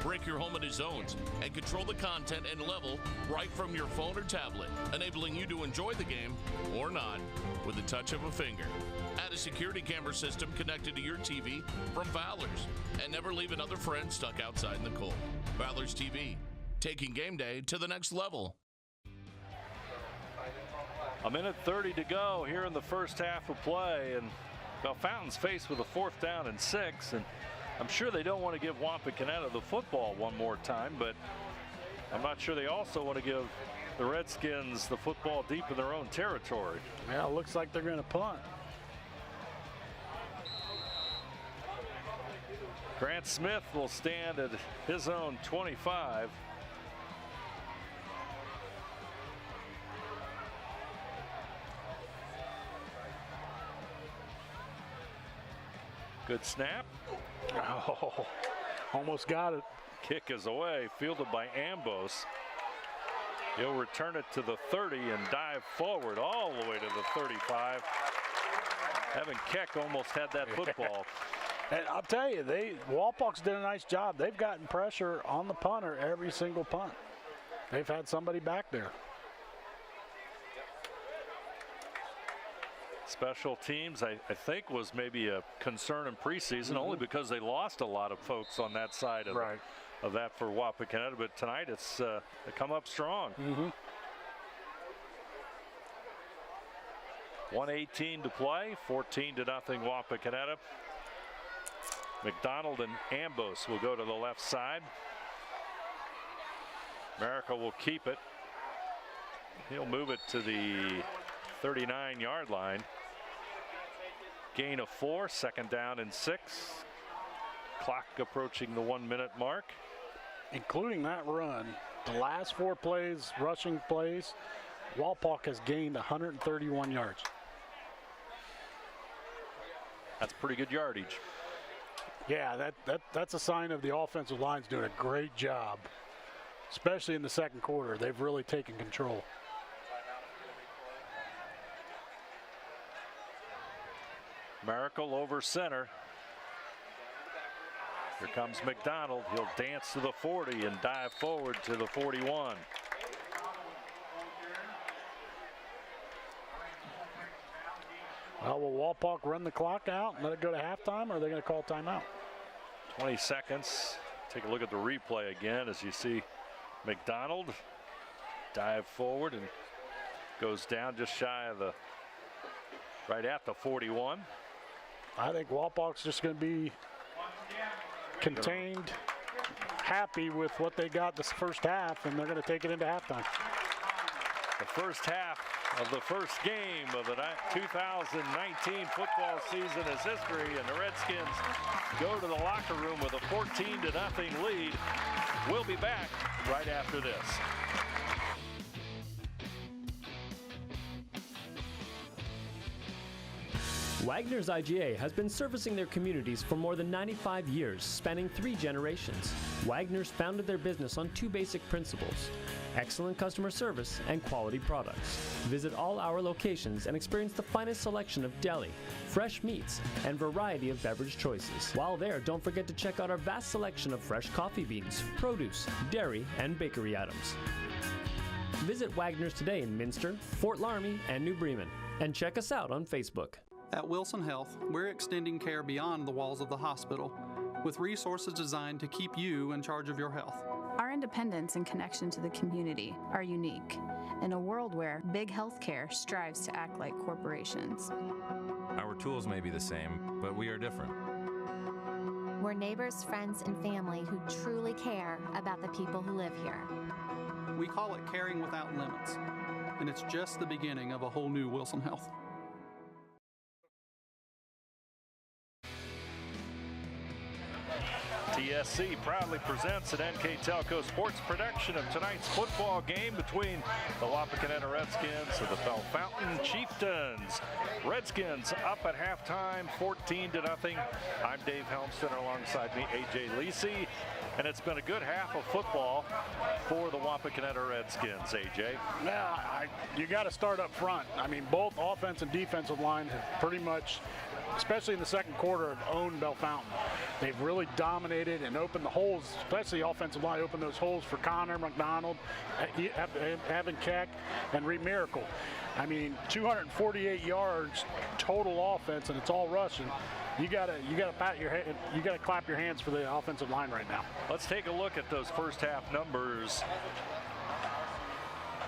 Break your home into zones and control the content and level right from your phone or tablet, enabling you to enjoy the game or not with the touch of a finger. Add a security camera system connected to your TV from Fowler's and never leave another friend stuck outside in the cold. Fowler's TV, taking game day to the next level. A minute 30 to go here in the first half of play, and Bellefontaine's faced with a 4th down and 6, and I'm sure they don't want to give Wapakoneta the football one more time, but I'm not sure they also want to give the Redskins the football deep in their own territory. Yeah, it looks like they're going to punt. Grant Smith will stand at his own 25. Good snap. Oh, almost got it. Kick is away, fielded by Ambos. He'll return it to the 30 and dive forward all the way to the 35. Evan Keck almost had that football. And I'll tell you, Walpoks did a nice job. They've gotten pressure on the punter every single punt. They've had somebody back there. Special teams, I think, was maybe a concern in preseason, only because they lost a lot of folks on that side of that for Wapakoneta. But tonight, it's they come up strong. 1:18 to play, 14-0 Wapakoneta. McDonald and Ambos will go to the left side. America will keep it. He'll move it to the 39-yard line. Gain of 4, 2nd down and 6. Clock approaching the 1-minute mark. Including that run, the last 4 plays, rushing plays, Walpock has gained 131 yards. That's pretty good yardage. Yeah, that's a sign of the offensive line's doing a great job, especially in the second quarter. They've really taken control. Miracle over center. Here comes McDonald. He'll dance to the 40 and dive forward to the 41. Well, will Walpock run the clock out and let it go to halftime, or are they going to call timeout? 20 seconds. Take a look at the replay again as you see McDonald dive forward and goes down just shy of the, right at the 41. I think Walpock's just going to be contained, happy with what they got this first half, and they're going to take it into halftime. The first half of the first game of the 2019 football season is history, and the Redskins go to the locker room with a 14-0 lead. We'll be back right after this. Wagner's IGA has been servicing their communities for more than 95 years, spanning 3 generations. Wagner's founded their business on 2 basic principles: excellent customer service and quality products. Visit all our locations and experience the finest selection of deli, fresh meats, and variety of beverage choices. While there, don't forget to check out our vast selection of fresh coffee beans, produce, dairy, and bakery items. Visit Wagner's today in Minster, Fort Laramie, and New Bremen, and check us out on Facebook. At Wilson Health, we're extending care beyond the walls of the hospital, with resources designed to keep you in charge of your health. Our independence and connection to the community are unique in a world where big healthcare strives to act like corporations. Our tools may be the same, but we are different. We're neighbors, friends, and family who truly care about the people who live here. We call it caring without limits, and it's just the beginning of a whole new Wilson Health. TSC proudly presents an NKTelco sports production of tonight's football game between the Wapakoneta Redskins and the Bellefontaine Chieftains. Redskins up at halftime, 14-0. I'm Dave Helmstead, alongside me, AJ Lisi, and it's been a good half of football for the Wapakoneta Redskins, AJ. Yeah, you got to start up front. I mean, both offense and defensive line have pretty much, especially in the second quarter, have owned Bellefontaine. They've really dominated and opened the holes, especially the offensive line, opened those holes for Connor McDonald, Evan Keck, and Reed Miracle. I mean, 248 yards total offense, and it's all rushing. You gotta clap your hands for the offensive line right now. Let's take a look at those first half numbers,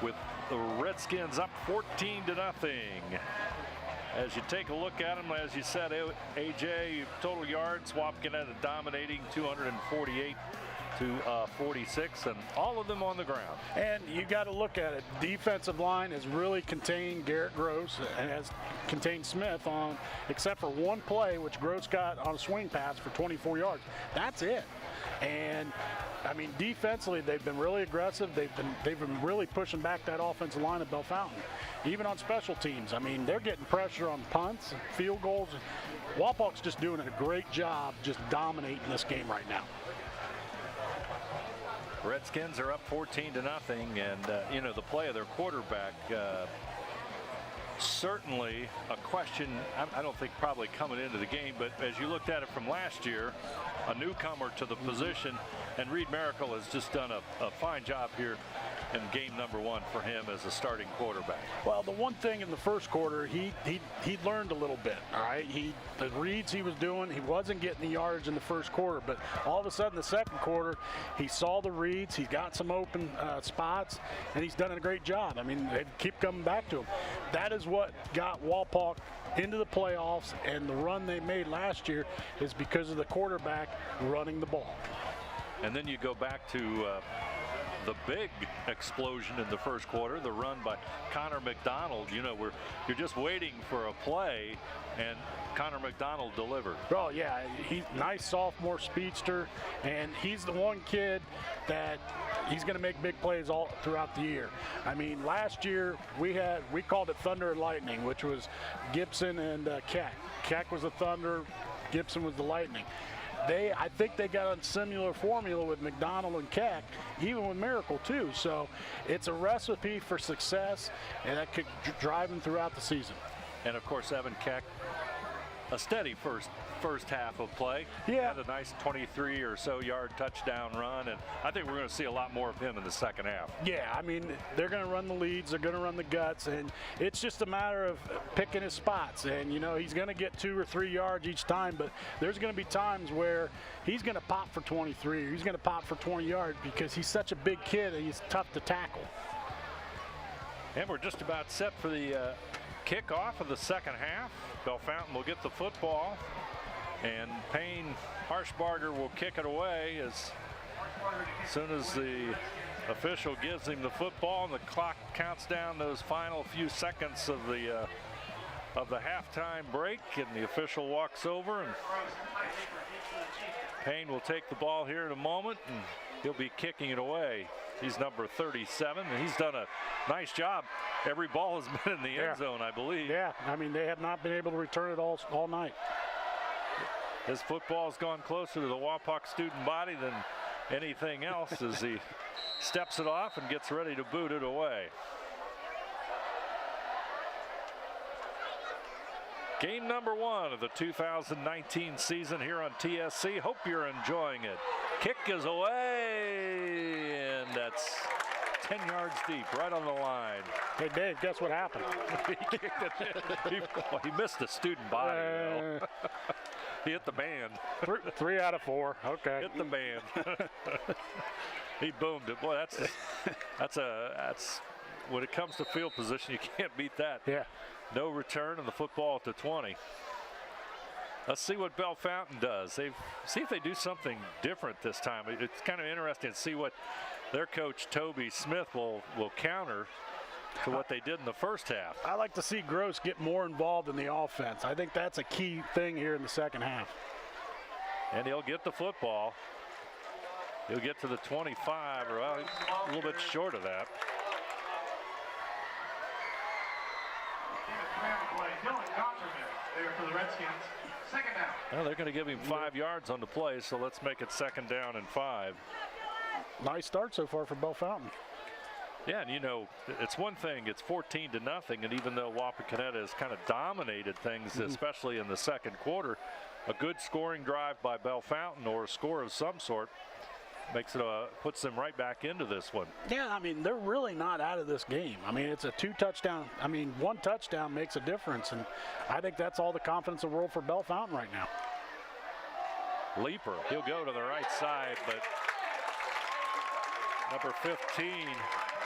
with the Redskins up 14-0. As you take a look at them, as you said, AJ, total yards, Wapakoneta dominating 248 to 46, and all of them on the ground. And you got to look at it. Defensive line has really contained Garrett Gross and has contained Smith on, except for one play, which Gross got on a swing pass for 24 yards. That's it. And I mean, defensively, they've been really aggressive. They've been really pushing back that offensive line at Bellefontaine. Even on special teams, I mean, they're getting pressure on punts, field goals. Wapak's just doing a great job just dominating this game right now. Redskins are up 14-0, and you know, the play of their quarterback, certainly a question, I don't think probably coming into the game, but as you looked at it from last year, a newcomer to the position, and Reed Miracle has just done a fine job here in game number 1 for him as a starting quarterback. Well, the one thing in the first quarter, he learned a little bit, all right? The reads he was doing, he wasn't getting the yards in the first quarter, but all of a sudden the second quarter, he saw the reads, he's got some open spots, and he's done a great job. I mean, they keep coming back to him. That is what got Wapak into the playoffs, and the run they made last year is because of the quarterback running the ball. And then you go back to the big explosion in the first quarter, the run by Connor McDonald. You know, you're just waiting for a play, and Connor McDonald delivered. Oh yeah, he's nice sophomore speedster, and he's the one kid that he's going to make big plays all throughout the year. I mean, last year we called it Thunder and Lightning, which was Gibson and Keck. Keck was the Thunder, Gibson was the Lightning. I think they got a similar formula with McDonald and Keck, even with Miracle too. So it's a recipe for success, and that could drive them throughout the season. And of course, Evan Keck, a steady first half of play. Yeah. Had a nice 23 or so yard touchdown run, and I think we're going to see a lot more of him in the second half. Yeah, I mean, they're going to run the leads, they're going to run the guts, and it's just a matter of picking his spots. And, you know, he's going to get 2 or 3 yards each time, but there's going to be times where he's going to pop for 23, or he's going to pop for 20 yards because he's such a big kid and he's tough to tackle. And we're just about set for the kickoff of the second half. Bellefontaine will get the football, and Payne Harshbarger will kick it away as soon as the official gives him the football, and the clock counts down those final few seconds of the halftime break, and the official walks over, and Payne will take the ball here in a moment, and he'll be kicking it away. He's number 37, and he's done a nice job. Every ball has been in the end zone, I believe. Yeah, I mean, they have not been able to return it all night. His football's gone closer to the Wapak student body than anything else as he steps it off and gets ready to boot it away. Game number 1 of the 2019 season here on TSC. Hope you're enjoying it. Kick is away, and that's 10 yards deep, right on the line. Hey, Dave, guess what happened? He kicked it. He missed the student body, though. He hit the band. 3 out of 4. Okay. Hit the band. He boomed it. Boy, that's when it comes to field position, you can't beat that. Yeah. No return and the football at the 20. Let's see what Bellefontaine does. See if they do something different this time. It's kind of interesting to see what their coach Toby Smith will counter to what they did in the first half. I like to see Gross get more involved in the offense. I think that's a key thing here in the second half. And he'll get the football. He'll get to the 25, or a little bit short of that. There for the Redskins. Second down. Well, they're going to give him 5 yards on the play, so let's make it 2nd down and 5. Nice start so far for Bellefontaine. Yeah, and you know, it's one thing, it's 14-0, and even though Wapakoneta has kind of dominated things, especially in the second quarter, a good scoring drive by Bellefontaine or a score of some sort makes it puts them right back into this one. Yeah, I mean, they're really not out of this game. I mean, it's a 2 touchdown. I mean, 1 touchdown makes a difference, and I think that's all the confidence in the world for Bellefontaine right now. Leaper, he'll go to the right side, but number 15,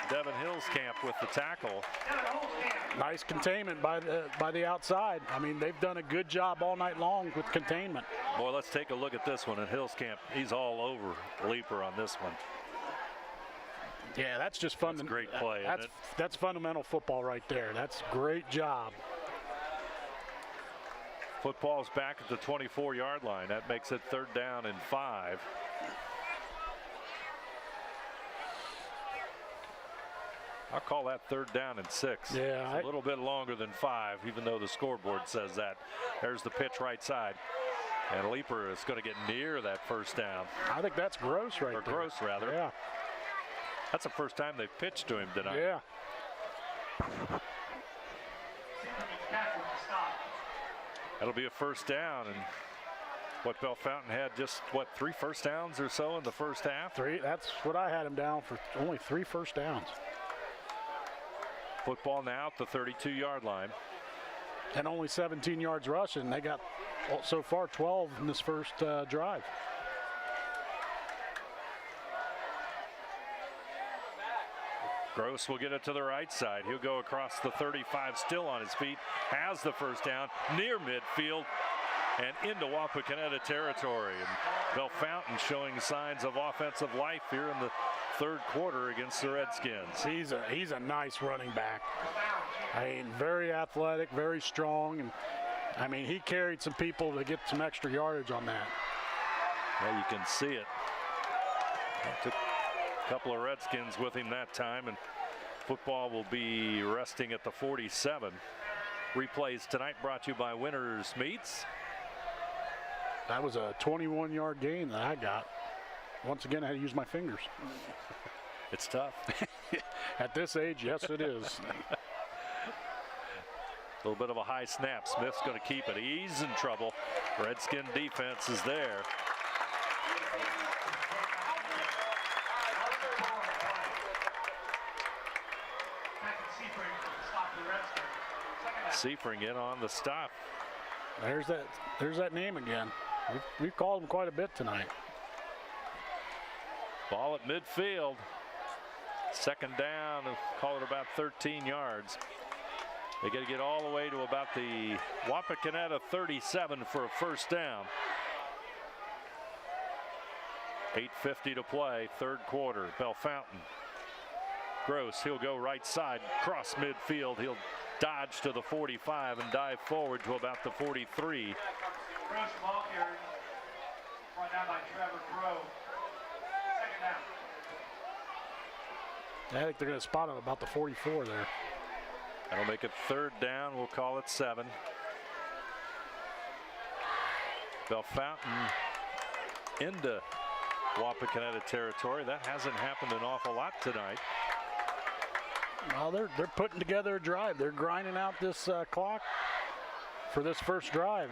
Devin Hillscamp with the tackle. Nice containment by the outside. I mean, they've done a good job all night long with containment. Boy, let's take a look at this one. And Hillscamp, he's all over Leaper on this one. Yeah, that's just fun. That's a great play. That's fundamental football right there. That's a great job. Football's back at the 24-yard line. That makes it 3rd down and 5. I'll call that 3rd down and 6. Yeah, it's a little bit longer than 5, even though the scoreboard says that. There's the pitch right side. And Leaper is going to get near that 1st down. I think that's Gross right there. Or Gross, rather. Yeah. That's the first time they've pitched to him tonight. Yeah. That'll be a 1st down. And what Bellefontaine had just, 3 first downs or so in the first half? 3. That's what I had him down for, only 3 first downs. Football now at the 32-yard line. And only 17 yards rushing. They got, so far, 12 in this first drive. Gross will get it to the right side. He'll go across the 35, still on his feet. Has the 1st down near midfield and into Wapakoneta territory. And Bellefontaine showing signs of offensive life here in the 3rd quarter against the Redskins. He's a nice running back. I mean, very athletic, very strong, and I mean, he carried some people to get some extra yardage on that. Well, you can see it. Took a couple of Redskins with him that time, and football will be resting at the 47. Replays tonight brought to you by Winners Meats. That was a 21-yard gain that I got. Once again, I had to use my fingers. It's tough. At this age, yes, it is. A little bit of a high snap. Smith's going to keep it. He's in trouble. Redskin defense is there. Seifring in on the stop. There's that name again. We've called him quite a bit tonight. Ball at midfield. 2nd down, call it about 13 yards. They got to get all the way to about the Wapakoneta 37 for a 1st down. 8:50 to play, 3rd quarter. Bellefontaine. Gross, he'll go right side, cross midfield. He'll dodge to the 45 and dive forward to about the 43. Gross ball carrier. Brought down by Trevor Crow. 2nd down. I think they're going to spot him about the 44 there. That'll make it 3rd down. We'll call it 7. Bellefontaine into Wapakoneta territory. That hasn't happened an awful lot tonight. Well, they're putting together a drive. They're grinding out this clock for this first drive.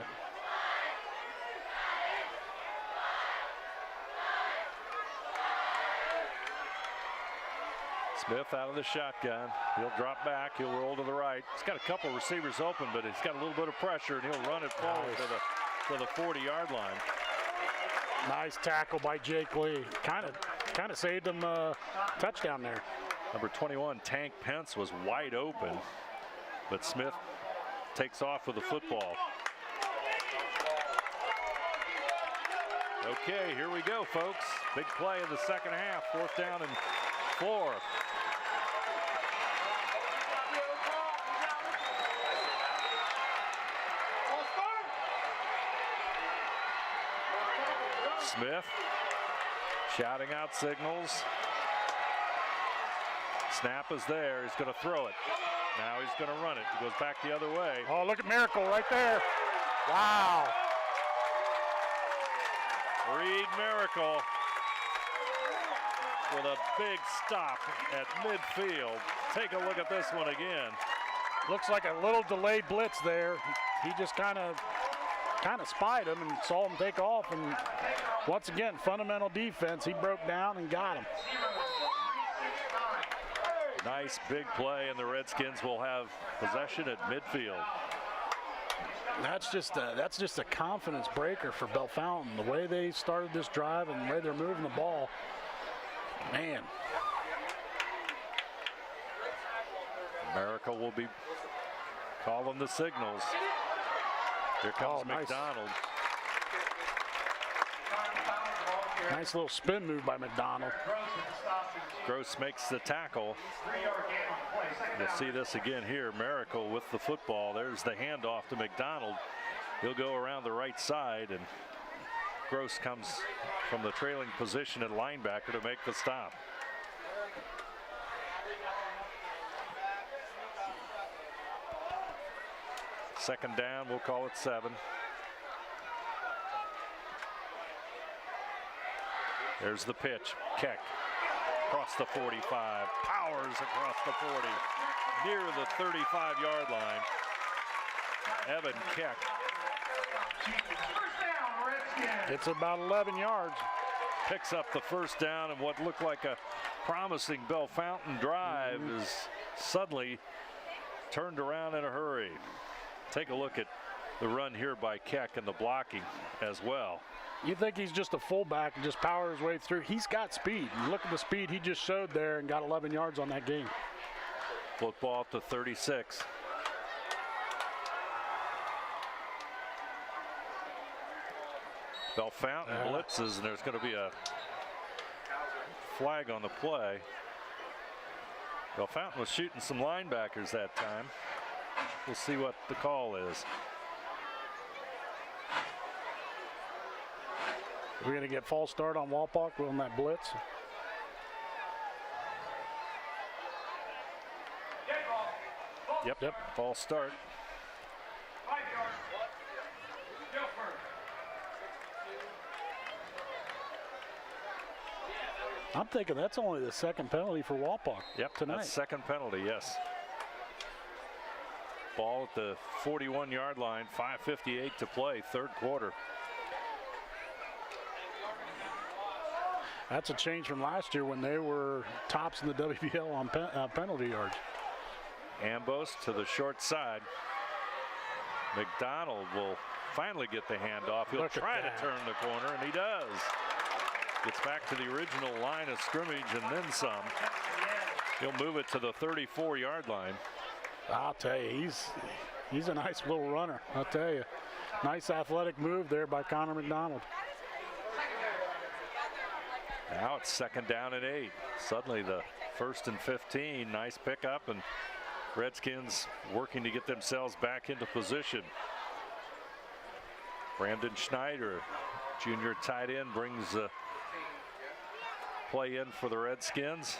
Smith out of the shotgun. He'll drop back. He'll roll to the right. He's got a couple receivers open, but he's got a little bit of pressure, and he'll run it forward to the 40-yard line. Nice tackle by Jake Lee. Kind of saved him a touchdown there. Number 21, Tank Pence, was wide open, but Smith takes off with the football. Okay, here we go, folks. Big play in the second half. 4th down and 4. Smith shouting out signals. Snap is there. He's going to throw it. Now he's going to run it. He goes back the other way. Oh, look at Miracle right there. Wow. Reed Miracle with a big stop at midfield. Take a look at this one again. Looks like a little delayed blitz there. He just kind of spied him and saw him take off. And once again, fundamental defense. He broke down and got him. Nice big play, and the Redskins will have possession at midfield. That's just a confidence breaker for Bellefontaine. The way they started this drive and the way they're moving the ball, man. America will be calling the signals. Here comes McDonald. Nice little spin move by McDonald. Gross makes the tackle. You'll see this again here. Miracle with the football. There's the handoff to McDonald. He'll go around the right side, and Gross comes from the trailing position at linebacker to make the stop. Second down, we'll call it 7. There's the pitch. Keck across the 45. Powers across the 40. Near the 35-yard line. Evan Keck. It's about 11 yards. Picks up the first down, and what looked like a promising Bellefontaine drive is suddenly turned around in a hurry. Take a look at the run here by Keck and the blocking as well. You think he's just a fullback and just power his way through. He's got speed. Look at the speed he just showed there and got 11 yards on that game. Football up to 36. Bellefontaine blitzes, and there's going to be a flag on the play. Bellefontaine was shooting some linebackers that time. We'll see what the call is. We're going to get false start on Wapak on that blitz. Yep, false start. I'm thinking that's only the second penalty for Wapak tonight. That's second penalty, yes. Ball at the 41-yard line, 5:58 to play, third quarter. That's a change from last year when they were tops in the WBL on penalty yards. Ambos to the short side. McDonald will finally get the handoff. He'll try to turn the corner, and he does. Gets back to the original line of scrimmage and then some. He'll move it to the 34-yard line. I'll tell you, he's a nice little runner. I'll tell you. Nice athletic move there by Connor McDonald. Now it's second down and 8. Suddenly the 1st and 15. Nice pickup, and Redskins working to get themselves back into position. Brandon Schneider, junior tight end, brings the play in for the Redskins.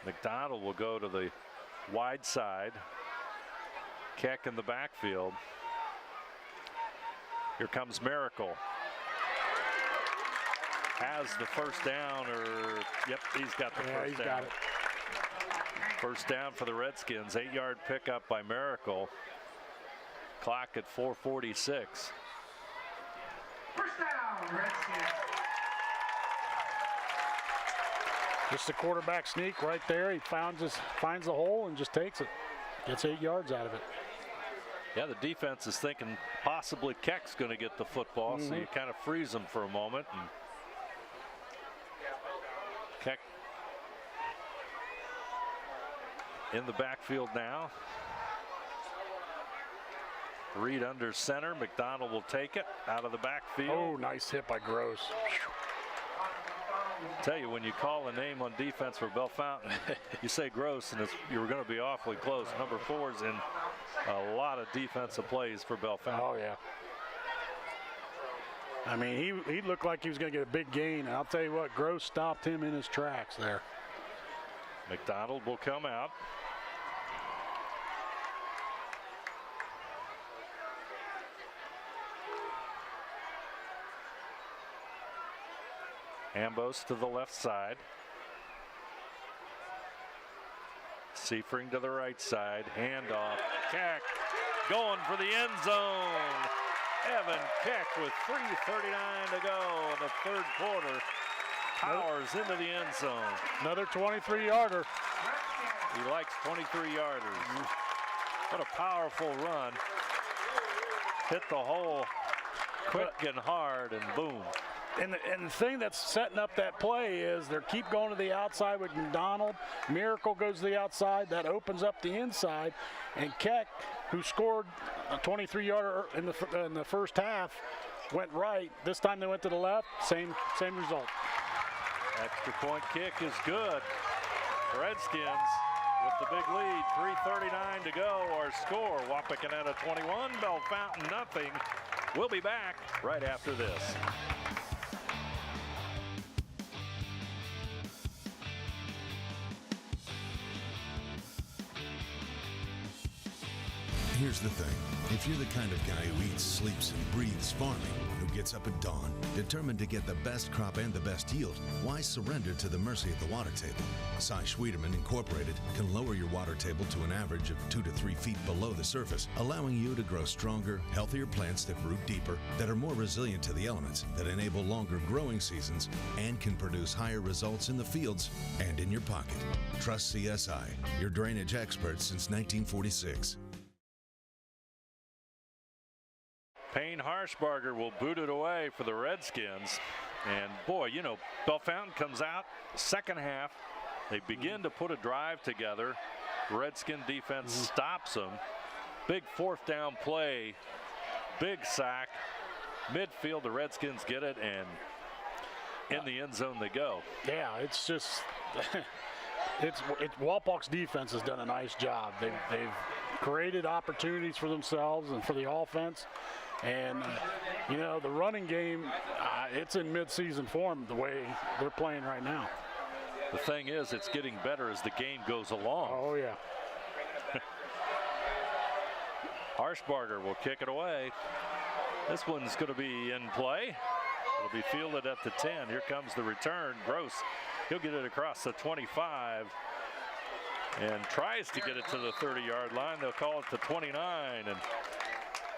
McDonald will go to the wide side. Keck in the backfield. Here comes Miracle. Has the first down, or yep, he's got the first down. Got it. First down for the Redskins. 8-yard pickup by Miracle. Clock at 4:46. First down, Redskins. Just a quarterback sneak right there. He finds the hole and just takes it. Gets 8 yards out of it. Yeah, the defense is thinking possibly Keck's going to get the football, so you kind of freeze them for a moment. And Keck in the backfield now. Reed under center. McDonald will take it out of the backfield. Oh, nice hit by Gross. Tell you, when you call a name on defense for Bellefontaine, you say Gross, and you're going to be awfully close. Number 4 is in a lot of defensive plays for Bellefontaine. Oh, yeah. I mean, he looked like he was going to get a big gain, and I'll tell you what, Gross stopped him in his tracks there. McDonald will come out. Ambos to the left side. Seifring to the right side. Handoff. Keck going for the end zone. Evan Keck with 3:39 to go in the third quarter. Powers into the end zone. Another 23-yarder. He likes 23-yarders. What a powerful run. Hit the hole quick and hard, and boom. And the thing that's setting up that play is they keep going to the outside with McDonald. Miracle goes to the outside. That opens up the inside. And Keck, who scored a 23-yarder in the first half, went right. This time they went to the left. Same result. Extra point kick is good. Redskins with the big lead. 3:39 to go. Our score, Wapakoneta 21, Bellefontaine nothing. We'll be back right after this. Here's the thing. If you're the kind of guy who eats, sleeps, and breathes farming, who gets up at dawn, determined to get the best crop and the best yield, why surrender to the mercy of the water table? Cy Schwiederman Incorporated can lower your water table to an average of 2 to 3 feet below the surface, allowing you to grow stronger, healthier plants that root deeper, that are more resilient to the elements, that enable longer growing seasons, and can produce higher results in the fields and in your pocket. Trust CSI, your drainage experts since 1946. Payne Harshbarger will boot it away for the Redskins. And boy, you know, Bellefontaine comes out, second half. They begin to put a drive together. Redskin defense stops them. Big fourth down play, big sack. Midfield, the Redskins get it, and in the end zone they go. Yeah, it's just, it's Walpock's defense has done a nice job. They've created opportunities for themselves and for the offense. And, you know, the running game, it's in midseason form the way they're playing right now. The thing is, it's getting better as the game goes along. Oh, yeah. Harshbarger will kick it away. This one's going to be in play. It'll be fielded at the 10. Here comes the return. Gross. He'll get it across the 25 and tries to get it to the 30-yard line. They'll call it the 29, and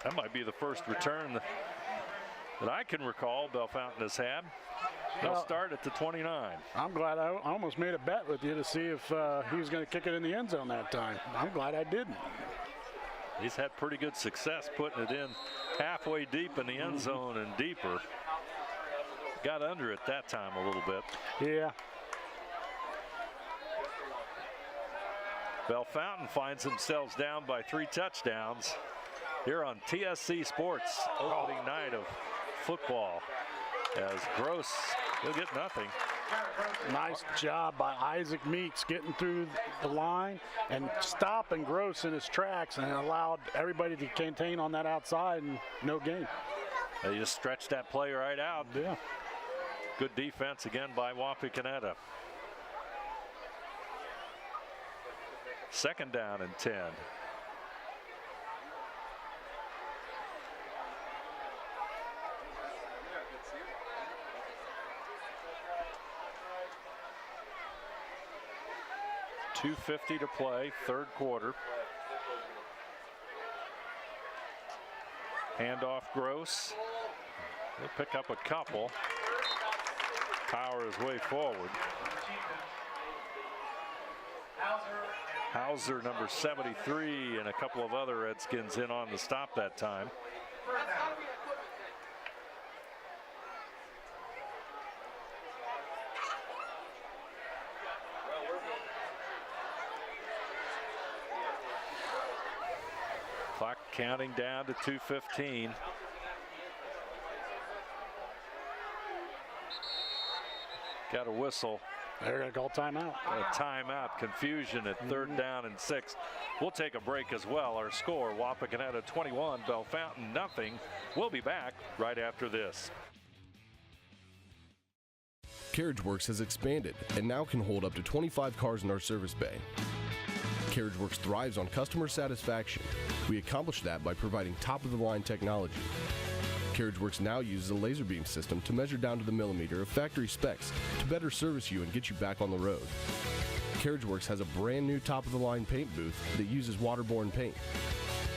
that might be the first return that I can recall Bellefontaine has had. They'll start at the 29. I'm glad I almost made a bet with you to see if he was going to kick it in the end zone that time. I'm glad I didn't. He's had pretty good success putting it in halfway deep in the end zone and deeper. Got under it that time a little bit. Yeah. Bellefontaine finds themselves down by 3 touchdowns here on TSC Sports, opening night of football. As Gross, he'll get nothing. Nice job by Isaac Meeks getting through the line and stopping Gross in his tracks, and allowed everybody to contain on that outside and no gain. They just stretched that play right out. Yeah. Good defense again by Wapakoneta. Second down and 10. .250 to play, third quarter. Handoff Gross. He'll pick up a couple. Power his way forward. Hauser, number 73, and a couple of other Redskins in on the stop that time. Clock counting down to 2:15. Got a whistle. They're going to call timeout. A timeout. Confusion at third down and 6. We'll take a break as well. Our score, Wapakoneta 21, Bellefontaine nothing. We'll be back right after this. CarriageWorks has expanded and now can hold up to 25 cars in our service bay. CarriageWorks thrives on customer satisfaction. We accomplish that by providing top-of-the-line technology. CarriageWorks now uses a laser beam system to measure down to the millimeter of factory specs to better service you and get you back on the road. CarriageWorks has a brand new top-of-the-line paint booth that uses waterborne paint.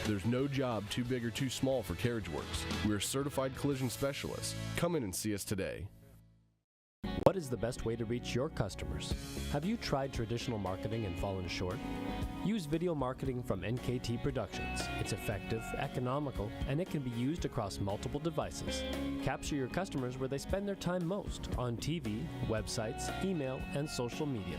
There's no job too big or too small for CarriageWorks. We're certified collision specialists. Come in and see us today. What is the best way to reach your customers? Have you tried traditional marketing and fallen short? Use video marketing from NKT Productions. It's effective, economical, and it can be used across multiple devices. Capture your customers where they spend their time most, on TV, websites, email, and social media.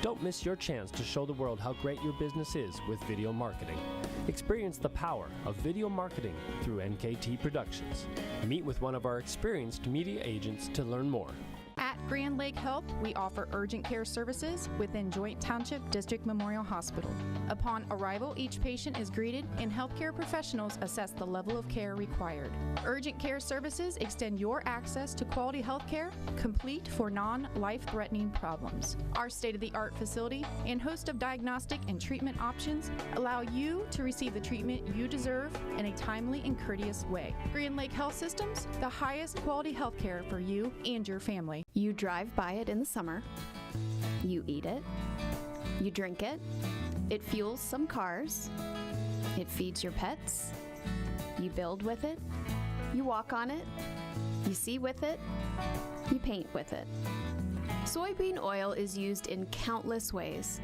Don't miss your chance to show the world how great your business is with video marketing. Experience the power of video marketing through NKT Productions. Meet with one of our experienced media agents to learn more. At Grand Lake Health, we offer urgent care services within Joint Township District Memorial Hospital. Upon arrival, each patient is greeted and healthcare professionals assess the level of care required. Urgent care services extend your access to quality health care, complete for non-life-threatening problems. Our state-of-the-art facility and host of diagnostic and treatment options allow you to receive the treatment you deserve in a timely and courteous way. Grand Lake Health Systems, the highest quality health care for you and your family. You drive by it in the summer, you eat it, you drink it, it fuels some cars, it feeds your pets, you build with it, you walk on it, you see with it, you paint with it. Soybean oil is used in countless ways.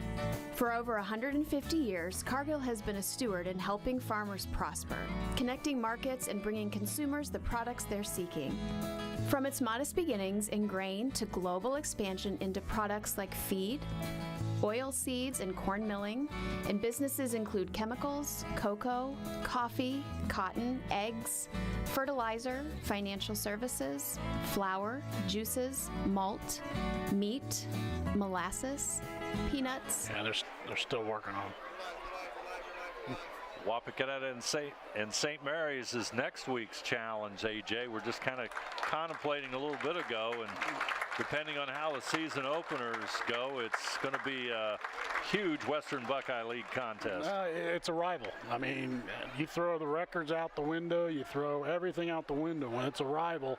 For over 150 years, Cargill has been a steward in helping farmers prosper, connecting markets and bringing consumers the products they're seeking. From its modest beginnings in grain to global expansion into products like feed, oil seeds, and corn milling, and businesses include chemicals, cocoa, coffee, cotton, eggs, fertilizer, financial services, flour, juices, malt, meat, molasses, peanuts. Yeah, they're still working on it. Wapakoneta and St. Mary's is next week's challenge, AJ. We're just kind of contemplating a little bit ago, and depending on how the season openers go, it's going to be a huge Western Buckeye League contest. It's a rival. I mean, you throw the records out the window, you throw everything out the window. When it's a rival,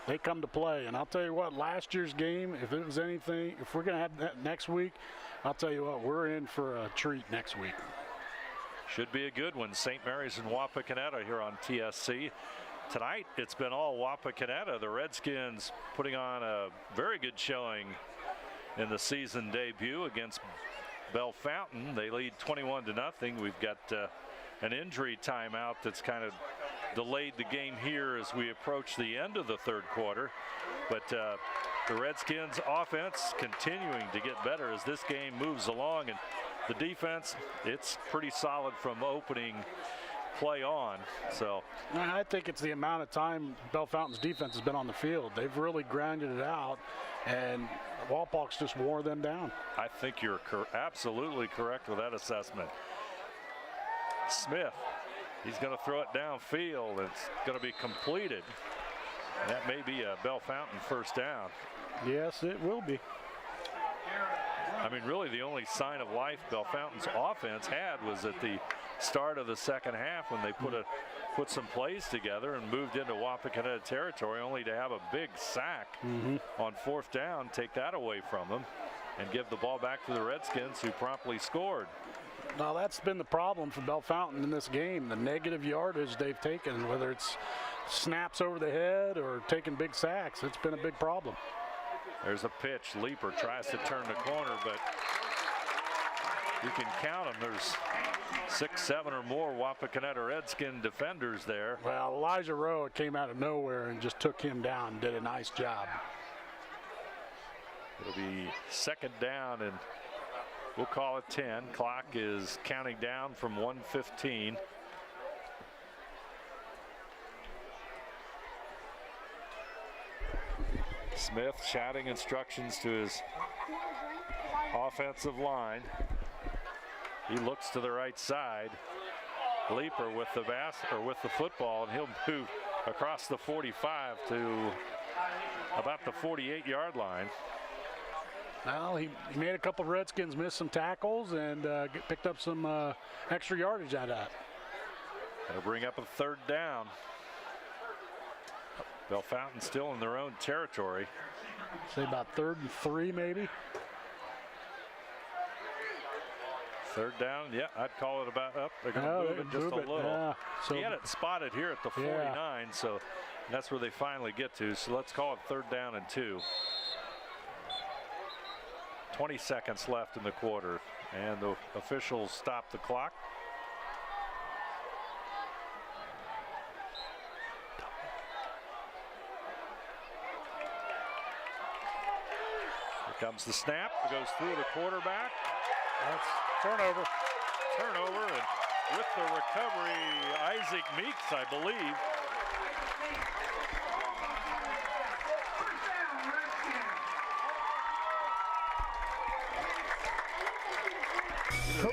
they come to play. And I'll tell you what, last year's game, if it was anything, if we're going to have that next week, I'll tell you what, we're in for a treat next week. Should be a good one. St. Mary's and Wapakoneta here on TSC. Tonight, it's been all Wapakoneta. The Redskins putting on a very good showing in the season debut against Bellefontaine. They lead 21-0. We've got an injury timeout that's kind of delayed the game here as we approach the end of the third quarter. But the Redskins offense continuing to get better as this game moves along, and the defense, it's pretty solid from opening play on. So I think it's the amount of time Bellefontaine's defense has been on the field. They've really grinded it out, and Walpoks just wore them down. I think you're absolutely correct with that assessment. Smith, he's going to throw it downfield. It's going to be completed. That may be a Bellefontaine first down. Yes, it will be. I mean, really the only sign of life Bellefontaine's offense had was at the start of the second half when they put some plays together and moved into Wapakoneta territory, only to have a big sack on fourth down, take that away from them, and give the ball back to the Redskins, who promptly scored. Now that's been the problem for Bellefontaine in this game, the negative yardage they've taken, whether it's snaps over the head or taking big sacks. It's been a big problem. There's a pitch. Leaper tries to turn the corner, but you can count them. There's 6, 7 or more Wapakoneta Redskin defenders there. Well, Elijah Rowe came out of nowhere and just took him down, did a nice job. It'll be second down, and we'll call it 10. Clock is counting down from 1:15. Smith shouting instructions to his offensive line. He looks to the right side. Leaper with the with the football, and he'll move across the 45 to about the 48-yard line. Well, he made a couple of Redskins miss some tackles and picked up some extra yardage out of that. That'll bring up a third down. Bellefontaine still in their own territory. Say about 3rd and 3 maybe. Third down, yeah, I'd call it about up. They're going to move it just a little. Yeah. So he had it spotted here at the 49, so that's where they finally get to. So let's call it 3rd down and 2. 20 seconds left in the quarter, and the officials stop the clock. Here comes the snap. It goes through the quarterback. That's turnover. Turnover, and with the recovery, Isaac Meeks, I believe.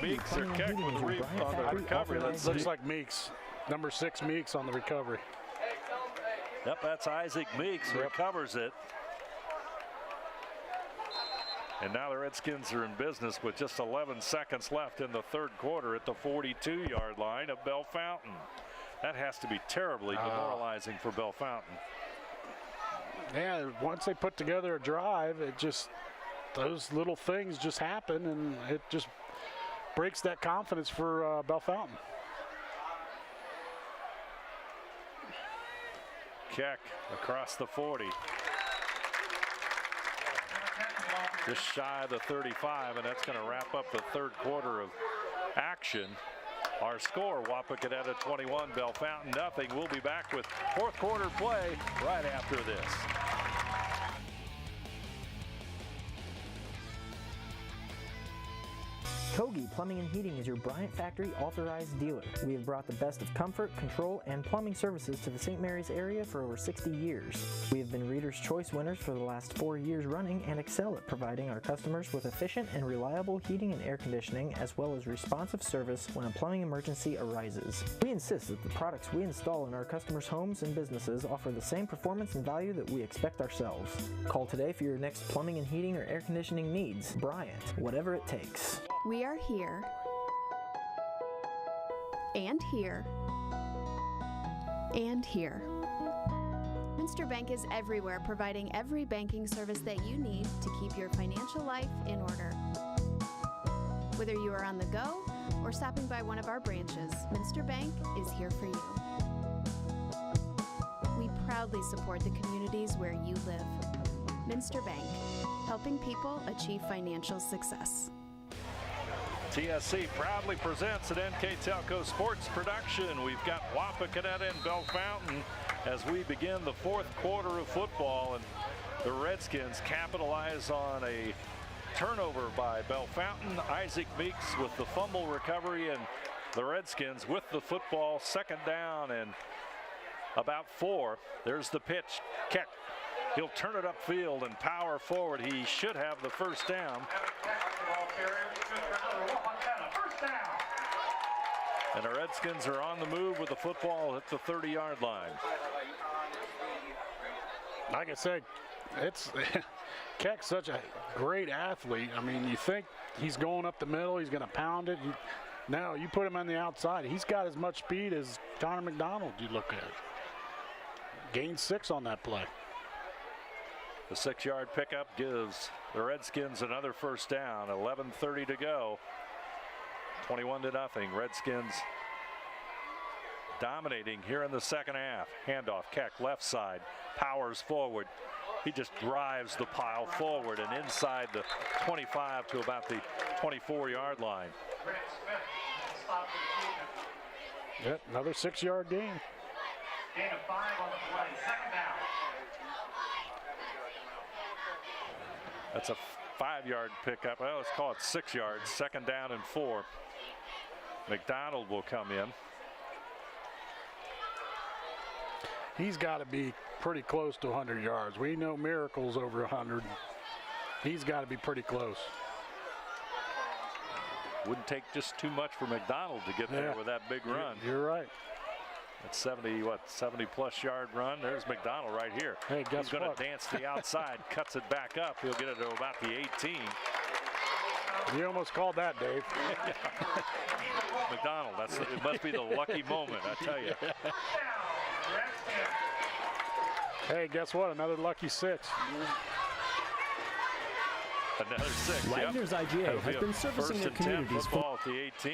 Meeks or Keck with on the recovery. Looks like Meeks. Number 6 Meeks on the recovery. Yep, that's Isaac Meeks. Recovers it. And now the Redskins are in business with just 11 seconds left in the third quarter at the 42-yard line of Bellefontaine. That has to be terribly demoralizing for Bellefontaine. Yeah, once they put together a drive, it just, those little things just happen, and it just breaks that confidence for Bellefontaine. Keck across the 40. Just shy of the 35, and that's going to wrap up the third quarter of action. Our score, Wapakoneta 21, Bellefontaine nothing. We'll be back with fourth quarter play right after this. Kogi Plumbing and Heating is your Bryant Factory authorized dealer. We have brought the best of comfort, control, and plumbing services to the St. Mary's area for over 60 years. We have been Reader's Choice winners for the last 4 years running and excel at providing our customers with efficient and reliable heating and air conditioning, as well as responsive service when a plumbing emergency arises. We insist that the products we install in our customers' homes and businesses offer the same performance and value that we expect ourselves. Call today for your next plumbing and heating or air conditioning needs. Bryant, whatever it takes. We are here, and here, and here. Minster Bank is everywhere, providing every banking service that you need to keep your financial life in order. Whether you are on the go or stopping by one of our branches, Minster Bank is here for you. We proudly support the communities where you live. Minster Bank, helping people achieve financial success. TSC proudly presents an NKTelco sports production. We've got Wapakoneta and Bellefontaine as we begin the fourth quarter of football, and the Redskins capitalize on a turnover by Bellefontaine. Isaac Meeks with the fumble recovery, and the Redskins with the football, second down and about 4. There's the pitch. Keck. He'll turn it upfield and power forward. He should have the first down. And the Redskins are on the move with the football at the 30-yard line. Like I said, it's Keck's such a great athlete. I mean, you think he's going up the middle, he's going to pound it. No, you put him on the outside. He's got as much speed as Connor McDonald you look at. Gained 6 on that play. The 6-yard pickup gives the Redskins another first down. 11:30 to go. 21-0. Redskins dominating here in the second half. Handoff, Keck left side, powers forward. He just drives the pile forward and inside the 25 to about the 24-yard line. Yep, another 6-yard gain. Gain of 5 on the play. Second down. That's a 5-yard pickup. Well, let's call it 6 yards. Second down and 4. McDonald will come in. He's got to be pretty close to 100 yards. We know Miracle's over 100. He's got to be pretty close. Wouldn't take just too much for McDonald to get there with that big run. You're right. That 70-plus yard run. There's McDonald right here. Hey, guess He's going what? to dance to the outside, cuts it back up. He'll get it to about the 18. You almost called that, Dave. McDonald, it must be the lucky moment, I tell you. Hey, guess what? Another lucky 6. Another 6. Wagner's IGA has been servicing their communities for football at the 18.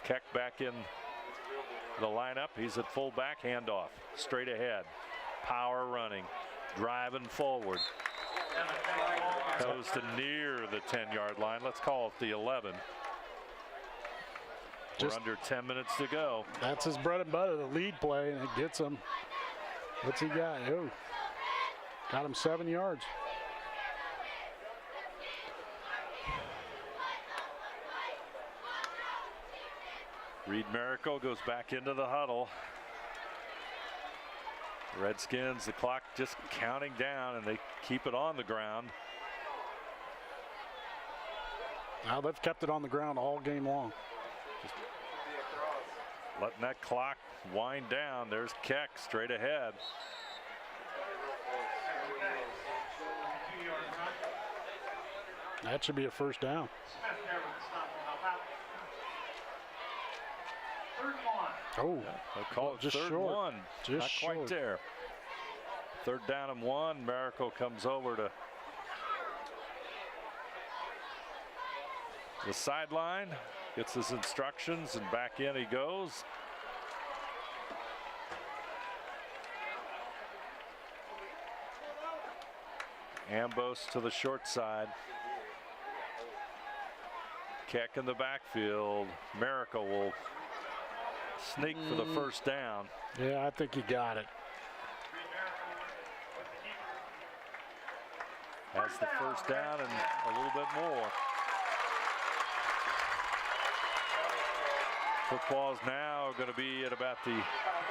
Keck back in the lineup. He's at fullback. Handoff. Straight ahead. Power running. Driving forward. Goes to near the 10-yard line. Let's call it the 11. We're under 10 minutes to go. That's his bread and butter, the lead play, and it gets him. What's he got? Oh, got him 7 yards. Reed Miracle goes back into the huddle. Redskins, the clock just counting down, and they keep it on the ground. Now they've kept it on the ground all game long. Just letting that clock wind down. There's Keck straight ahead. That should be a first down. Oh, they'll call it just third short. one. Just Not quite short. there. Third down and 1. Miracle comes over to the sideline, gets his instructions, and back in he goes. Ambrose to the short side. Keck in the backfield. Miracle will sneak for the first down. Yeah, I think he got it. Has the first down and a little bit more. Football's now going to be at about the,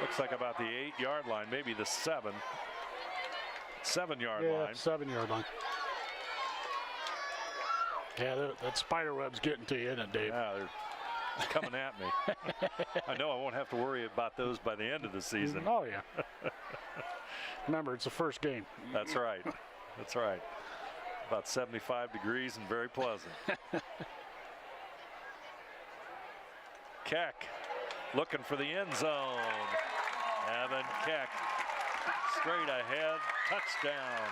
looks like about the 8-yard line, maybe the 7. 7-yard line. 7-yard line. Yeah, that spider web's getting to you, isn't it, Dave? Yeah, they're coming at me. I know I won't have to worry about those by the end of the season. Oh, yeah. Remember, it's the first game. That's right. That's right. About 75 degrees and very pleasant. Keck looking for the end zone. Evan Keck straight ahead, touchdown.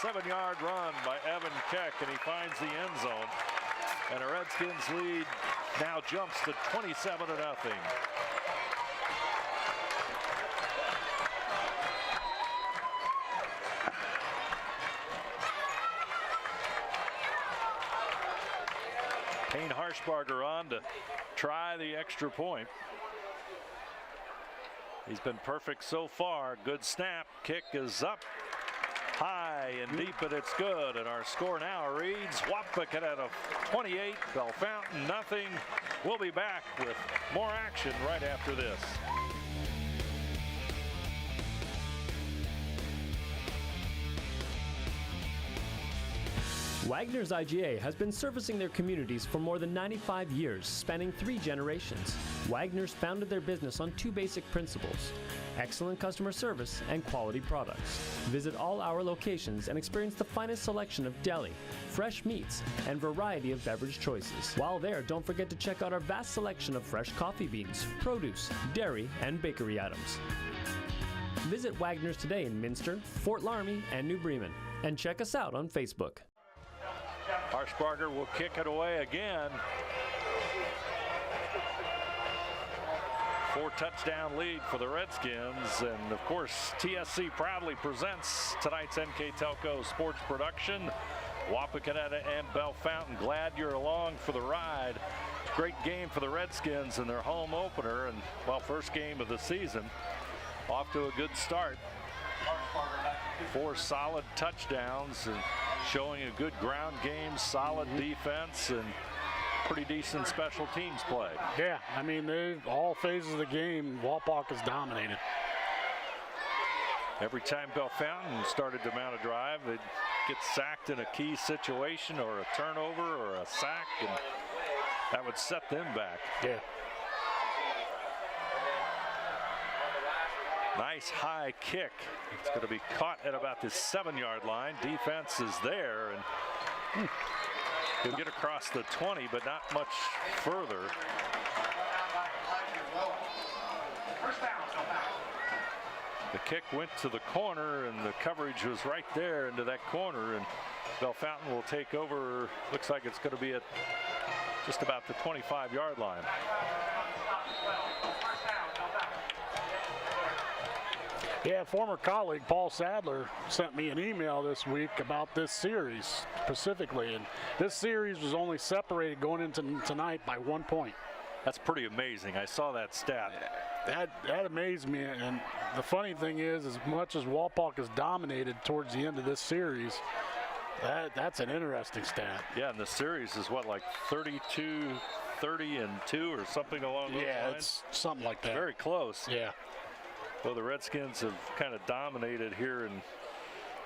7-yard run by Evan Keck, and he finds the end zone. And the Redskins lead now jumps to 27-0. Payne Harshbarger on to try the extra point. He's been perfect so far. Good snap. Kick is up high and deep, and it's good. And our score now reads Wapakoneta 28, Bellefontaine nothing. We'll be back with more action right after this. Wagner's IGA has been servicing their communities for more than 95 years, spanning 3 generations. Wagner's founded their business on 2 basic principles: excellent customer service and quality products. Visit all our locations and experience the finest selection of deli, fresh meats, and variety of beverage choices. While there, don't forget to check out our vast selection of fresh coffee beans, produce, dairy, and bakery items. Visit Wagner's today in Minster, Fort Laramie, and New Bremen. And check us out on Facebook. Harshbarger will kick it away again. 4-touchdown lead for the Redskins. And of course, TSC proudly presents tonight's NKTelco sports production. Wapakoneta and Bellefontaine, glad you're along for the ride. Great game for the Redskins in their home opener, and well, first game of the season. Off to a good start. 4 solid touchdowns and showing a good ground game, solid defense, and pretty decent special teams play. Yeah, I mean, all phases of the game, Wapak has dominated. Every time Bellefontaine started to mount a drive, they'd get sacked in a key situation or a turnover or a sack, and that would set them back. Yeah. Nice high kick. It's going to be caught at about the 7-yard line. Defense is there, and he'll get across the 20, but not much further. The kick went to the corner, and the coverage was right there into that corner, and Bellefontaine will take over. Looks like it's going to be at just about the 25-yard line. Yeah, former colleague Paul Sadler sent me an email this week about this series specifically, and this series was only separated going into tonight by 1 point. That's pretty amazing. I saw that stat. That amazed me, and the funny thing is, as much as Wapak has dominated towards the end of this series, that's an interesting stat. Yeah, and the series is what, like 32, 30, and 2 or something along those lines? Yeah, it's something like that. Very close. Yeah. Well, the Redskins have kind of dominated here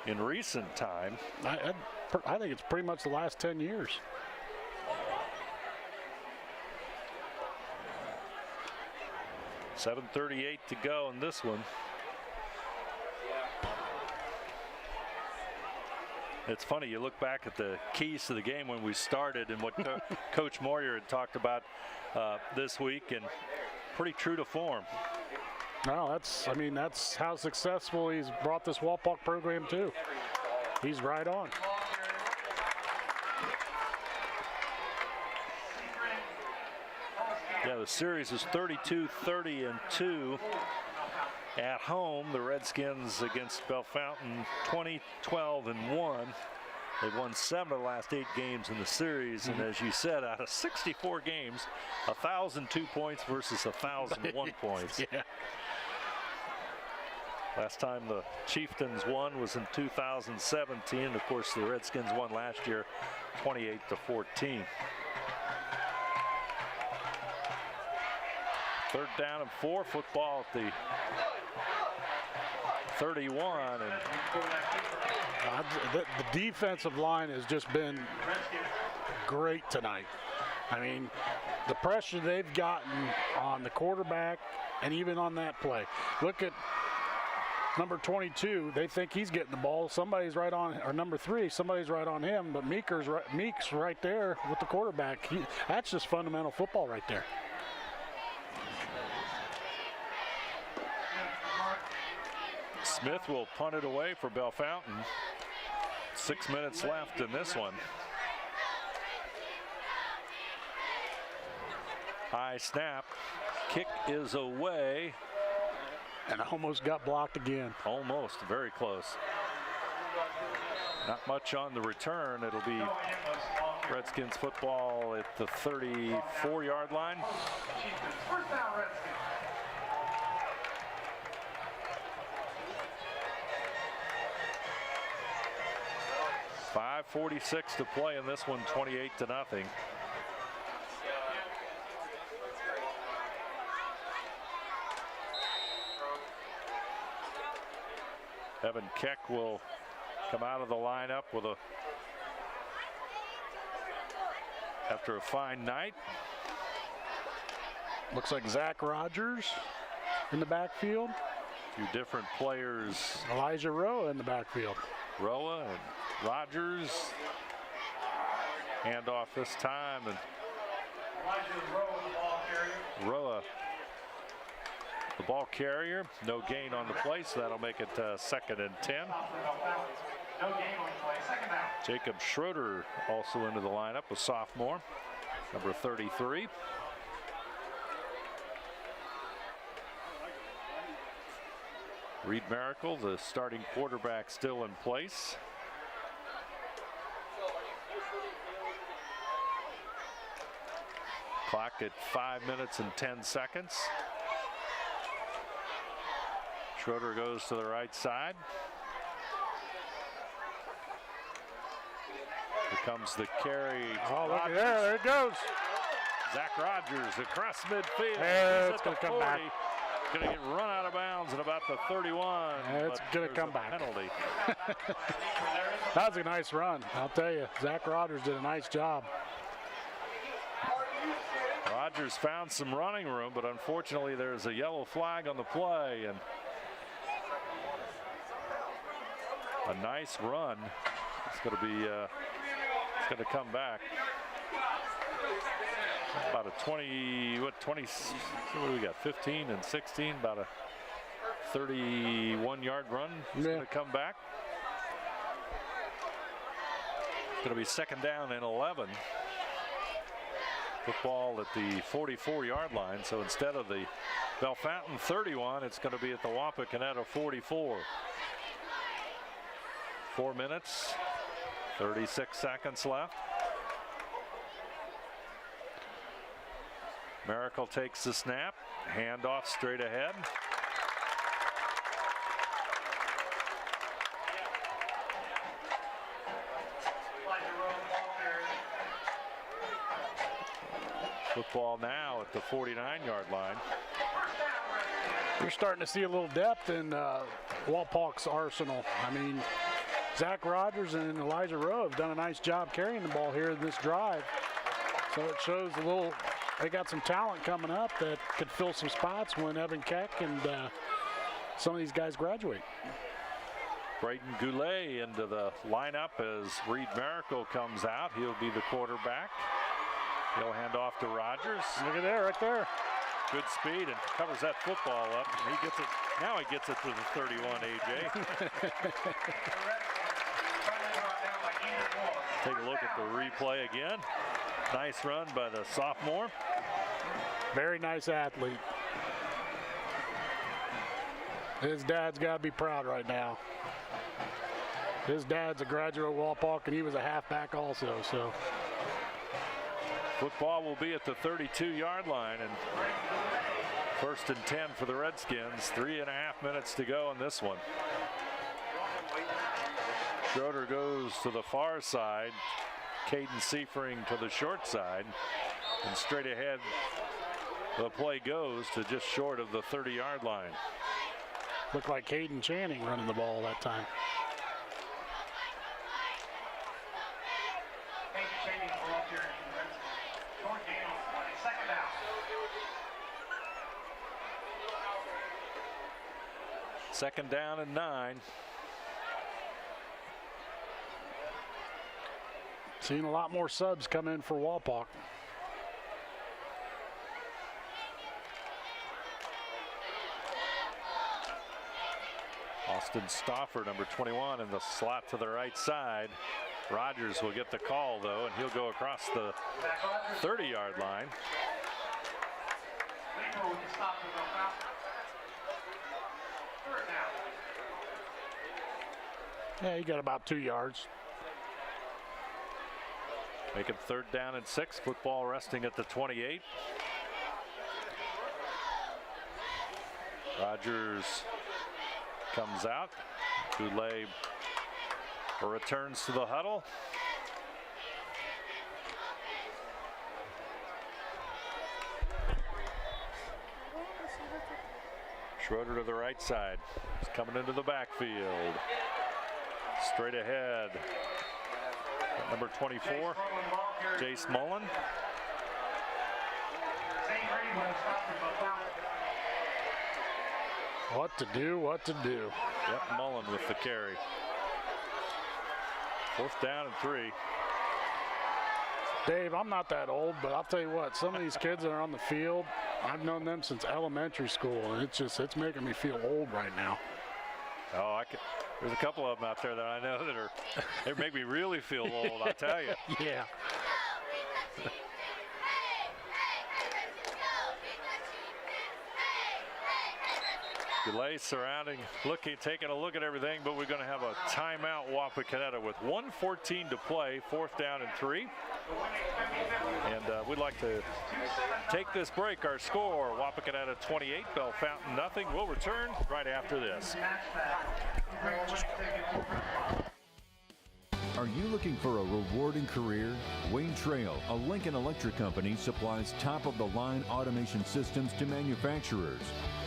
in recent time. I think it's pretty much the last 10 years. .738 to go in this one. It's funny, you look back at the keys to the game when we started and what Coach Moyer had talked about this week, and pretty true to form. No, that's how successful he's brought this Wapak program to. He's right on. Yeah, the series is 32, 30, and 2 at home. The Redskins against Bellefontaine 20, 12, and 1. They've won 7 of the last 8 games in the series, and as you said, out of 64 games, 1,002 points versus 1,001 points. Yeah. Last time the Chieftains won was in 2017. Of course, the Redskins won last year 28-14. Third down and 4, football at the 31. And the defensive line has just been great tonight. I mean, the pressure they've gotten on the quarterback and even on that play. Look at number 22, they think he's getting the ball. Somebody's right on, or number 3, somebody's right on him, but Meek's right there with the quarterback. That's just fundamental football right there. Smith will punt it away for Bellefontaine. 6 minutes left in this one. High snap. Kick is away. And almost got blocked again. Almost, very close. Not much on the return. It'll be Redskins football at the 34-yard line. First down, Redskins. 5:46 to play in this one, 28-0. Evan Keck will come out of the lineup with a after a fine night. Looks like Zach Rogers in the backfield. A few different players. Elijah Roa in the backfield. Roa and Rogers. Handoff this time, and Roa, the ball carrier. No gain on the play, so that'll make it 2nd and 10. No gain on the play. Second down. Jacob Schroeder also into the lineup, a sophomore, number 33. Reed Miracle, the starting quarterback, still in place. Clock at 5 minutes and 10 seconds. Schroeder goes to the right side. Here comes the carry. Oh, look at there. There it goes. Zach Rogers across midfield. It's going to come back. Going to get run out of bounds at about the 31. It's going to come back. Penalty. That was a nice run. I'll tell you, Zach Rogers did a nice job. Rogers found some running room, but unfortunately there's a yellow flag on the play, and a nice run. It's going to be, it's going to come back. About a 20, what do we got, 15 and 16, about a 31-yard run. It's going to come back. It's going to be 2nd down and 11. Football at the 44-yard line, so instead of the Bellefontaine 31, it's going to be at the Wapakoneta 44. 4 minutes, 36 seconds left. Miracle takes the snap, handoff straight ahead. Football now at the 49-yard line. You're starting to see a little depth in Walpock's arsenal. I mean, Zach Rogers and Elijah Rowe have done a nice job carrying the ball here in this drive. So it shows a little, they got some talent coming up that could fill some spots when Evan Keck and some of these guys graduate. Braden Goulet into the lineup as Reed Miracle comes out. He'll be the quarterback. He'll hand off to Rogers. Look at there, right there. Good speed and covers that football up. And he gets it. Now he gets it to the 31, AJ. Take a look at the replay again. Nice run by the sophomore. Very nice athlete. His dad's got to be proud right now. His dad's a graduate of Wapak, and he was a halfback also, so. Football will be at the 32-yard line, and 1st and 10 for the Redskins. 3.5 minutes to go in this one. Schroeder goes to the far side. Caden Seifering to the short side. And straight ahead, the play goes to just short of the 30-yard line. Looked like Caden Channing running the ball that time. Second down and 9. Seen a lot more subs come in for Wapak. Austin Stauffer, number 21, in the slot to the right side. Rogers will get the call, though, and he'll go across the 30-yard line. Yeah, he got about 2 yards. Making 3rd down and 6. Football resting at the 28. Rogers comes out. Goulet returns to the huddle. Schroeder to the right side. He's coming into the backfield. Straight ahead. Number 24, Jace Mullen. What to do, what to do. Yep, Mullen with the carry. 4th down and 3. Dave, I'm not that old, but I'll tell you what, some of these kids that are on the field, I've known them since elementary school, and it's making me feel old right now. Oh, there's a couple of them out there that I know that they make me really feel old, I'll tell you. Yeah. Delay surrounding, taking a look at everything, but we're going to have a timeout, Wapakoneta, with 1:14 to play, 4th down and 3. And we'd like to take this break. Our score, Wapakoneta 28, Bellefontaine nothing. We'll return right after this. Are you looking for a rewarding career? Wayne Trail, a Lincoln Electric company, supplies top-of-the-line automation systems to manufacturers.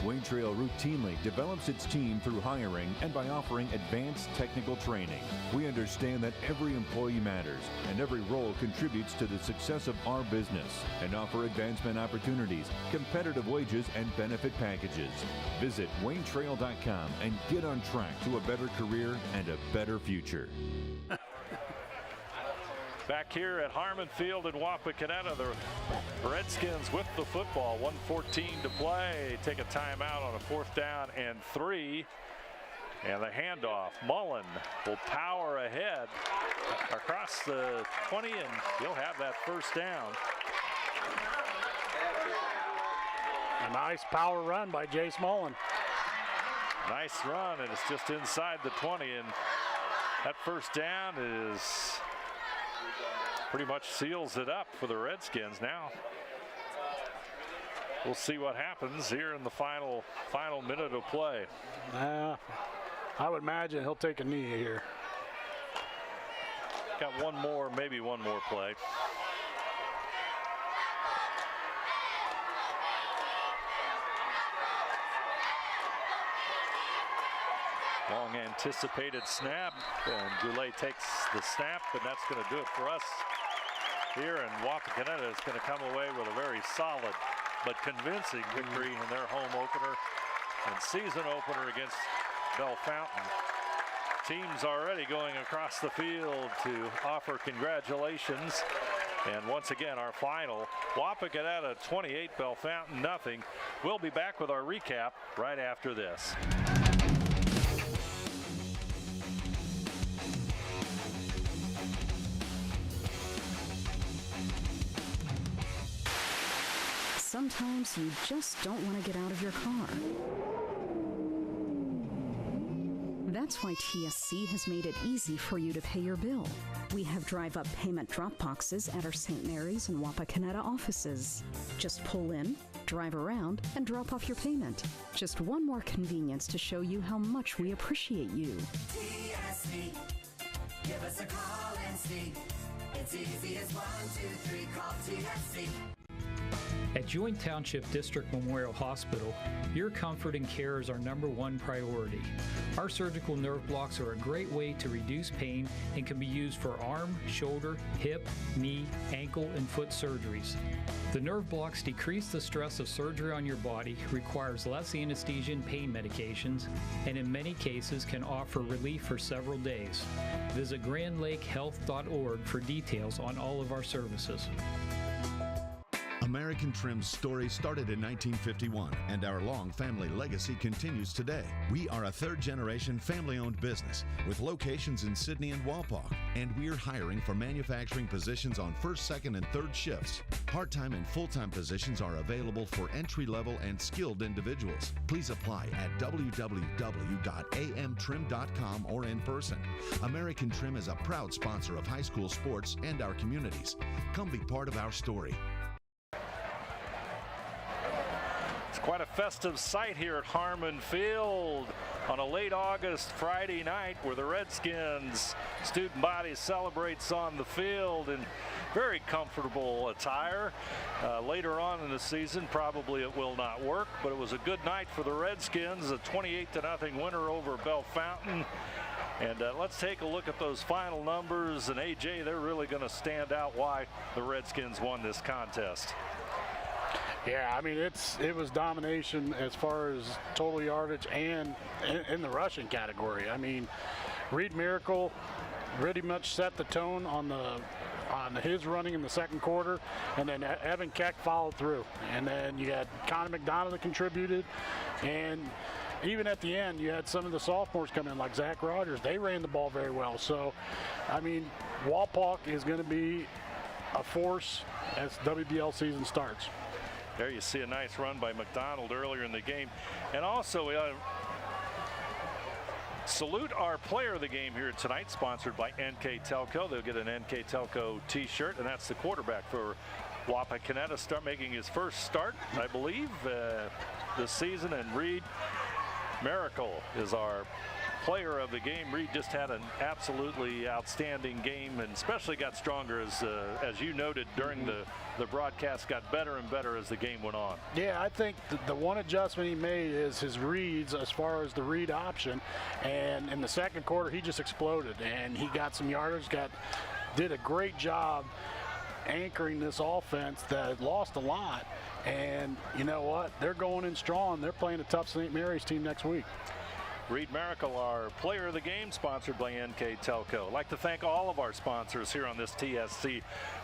Wayne Trail routinely develops its team through hiring and by offering advanced technical training. We understand that every employee matters and every role contributes to the success of our business and offer advancement opportunities, competitive wages, and benefit packages. Visit WayneTrail.com and get on track to a better career and a better future. Back here at Harmon Field in Wapakoneta, the Redskins with the football, 1:14 to play. Take a timeout on a 4th down and 3. And the handoff, Mullen will power ahead across the 20, and he'll have that 1st down. A nice power run by Jace Mullen. Nice run, and it's just inside the 20, and that 1st down is pretty much seals it up for the Redskins now. We'll see what happens here in the final minute of play. I would imagine he'll take a knee here. Got maybe one more play. Long anticipated snap, and Goulet takes the snap, and that's going to do it for us here. And Wapakoneta is going to come away with a very solid but convincing victory in their home opener and season opener against Bellefontaine. Teams already going across the field to offer congratulations. And once again, our final, Wapakoneta 28, Bellefontaine nothing. We'll be back with our recap right after this. Sometimes you just don't want to get out of your car. That's why TSC has made it easy for you to pay your bill. We have drive-up payment drop boxes at our St. Mary's and Wapakoneta offices. Just pull in, drive around, and drop off your payment. Just one more convenience to show you how much we appreciate you. TSC, give us a call and see. It's easy as 1, 2, 3, call TSC. At Joint Township District Memorial Hospital, your comfort and care is our #1 priority. Our surgical nerve blocks are a great way to reduce pain and can be used for arm, shoulder, hip, knee, ankle, and foot surgeries. The nerve blocks decrease the stress of surgery on your body, requires less anesthesia and pain medications, and in many cases can offer relief for several days. Visit grandlakehealth.org for details on all of our services. American Trim's story started in 1951, and our long family legacy continues today. We are a third-generation family-owned business with locations in Sydney and Walpock, and we're hiring for manufacturing positions on first, second, and third shifts. Part-time and full-time positions are available for entry-level and skilled individuals. Please apply at www.amtrim.com or in person. American Trim is a proud sponsor of high school sports and our communities. Come be part of our story. It's quite a festive sight here at Harmon Field on a late August Friday night where the Redskins student body celebrates on the field in very comfortable attire. Later on in the season, probably it will not work, but it was a good night for the Redskins, a 28-0 winner over Bellefontaine. And let's take a look at those final numbers. And AJ, they're really going to stand out why the Redskins won this contest. Yeah, I mean, it was domination as far as total yardage and in the rushing category. I mean, Reed Miracle pretty much set the tone on his running in the second quarter, and then Evan Keck followed through. And then you had Connor McDonald that contributed, and even at the end, you had some of the sophomores come in, like Zach Rogers. They ran the ball very well. So, I mean, Wapak is going to be a force as WBL season starts. There you see a nice run by McDonald earlier in the game. And also, salute our player of the game here tonight, sponsored by NKTelco. They'll get an NKTelco t-shirt, and that's the quarterback for Wapakoneta, start making his first start, I believe, this season. And Reed Miracle is our player of the game. Reed just had an absolutely outstanding game, and especially got stronger as you noted during the broadcast, got better and better as the game went on. Yeah, I think the one adjustment he made is his reads as far as the read option, and in the second quarter he just exploded, and he got some yardage, did a great job anchoring this offense that lost a lot. And you know what? They're going in strong. They're playing a tough St. Mary's team next week. Reed Miracle, our player of the game, sponsored by NKTelco. I'd like to thank all of our sponsors here on this TSC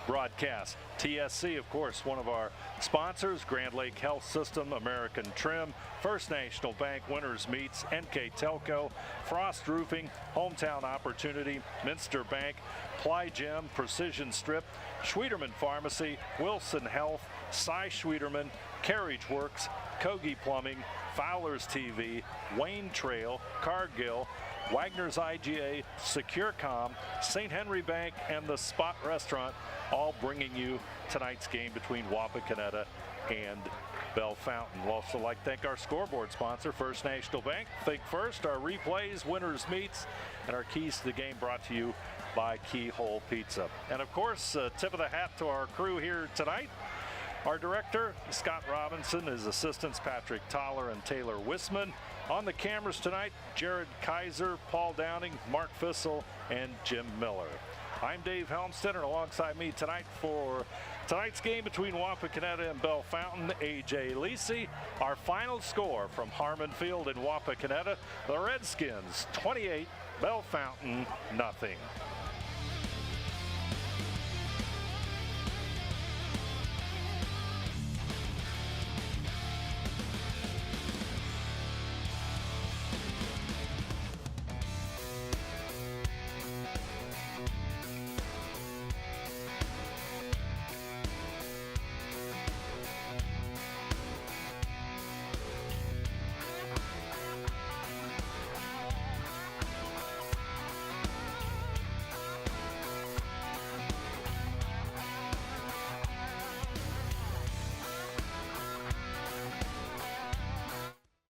broadcast. TSC, of course, one of our sponsors, Grand Lake Health System, American Trim, First National Bank, Winners Meats, NKTelco, Frost Roofing, Hometown Opportunity, Minster Bank, Ply Gym, Precision Strip, Schwieterman Pharmacy, Wilson Health, Cy Schwieterman, Carriage Works, Kogi Plumbing, Fowler's TV, Wayne Trail, Cargill, Wagner's IGA, SecureCom, St. Henry Bank, and the Spot Restaurant, all bringing you tonight's game between Wapakoneta and Bellefontaine. We'll also like to thank our scoreboard sponsor, First National Bank. Think First, our replays, Winners Meats, and our keys to the game brought to you by Keyhole Pizza. And of course, tip of the hat to our crew here tonight. Our director, Scott Robinson, his assistants, Patrick Toller and Taylor Wisman. On the cameras tonight, Jared Kaiser, Paul Downing, Mark Fissel, and Jim Miller. I'm Dave Helmstead, and alongside me tonight for tonight's game between Wapakoneta and Bellefontaine, AJ Lisi. Our final score from Harmon Field in Wapakoneta, the Redskins 28, Bellefontaine 0.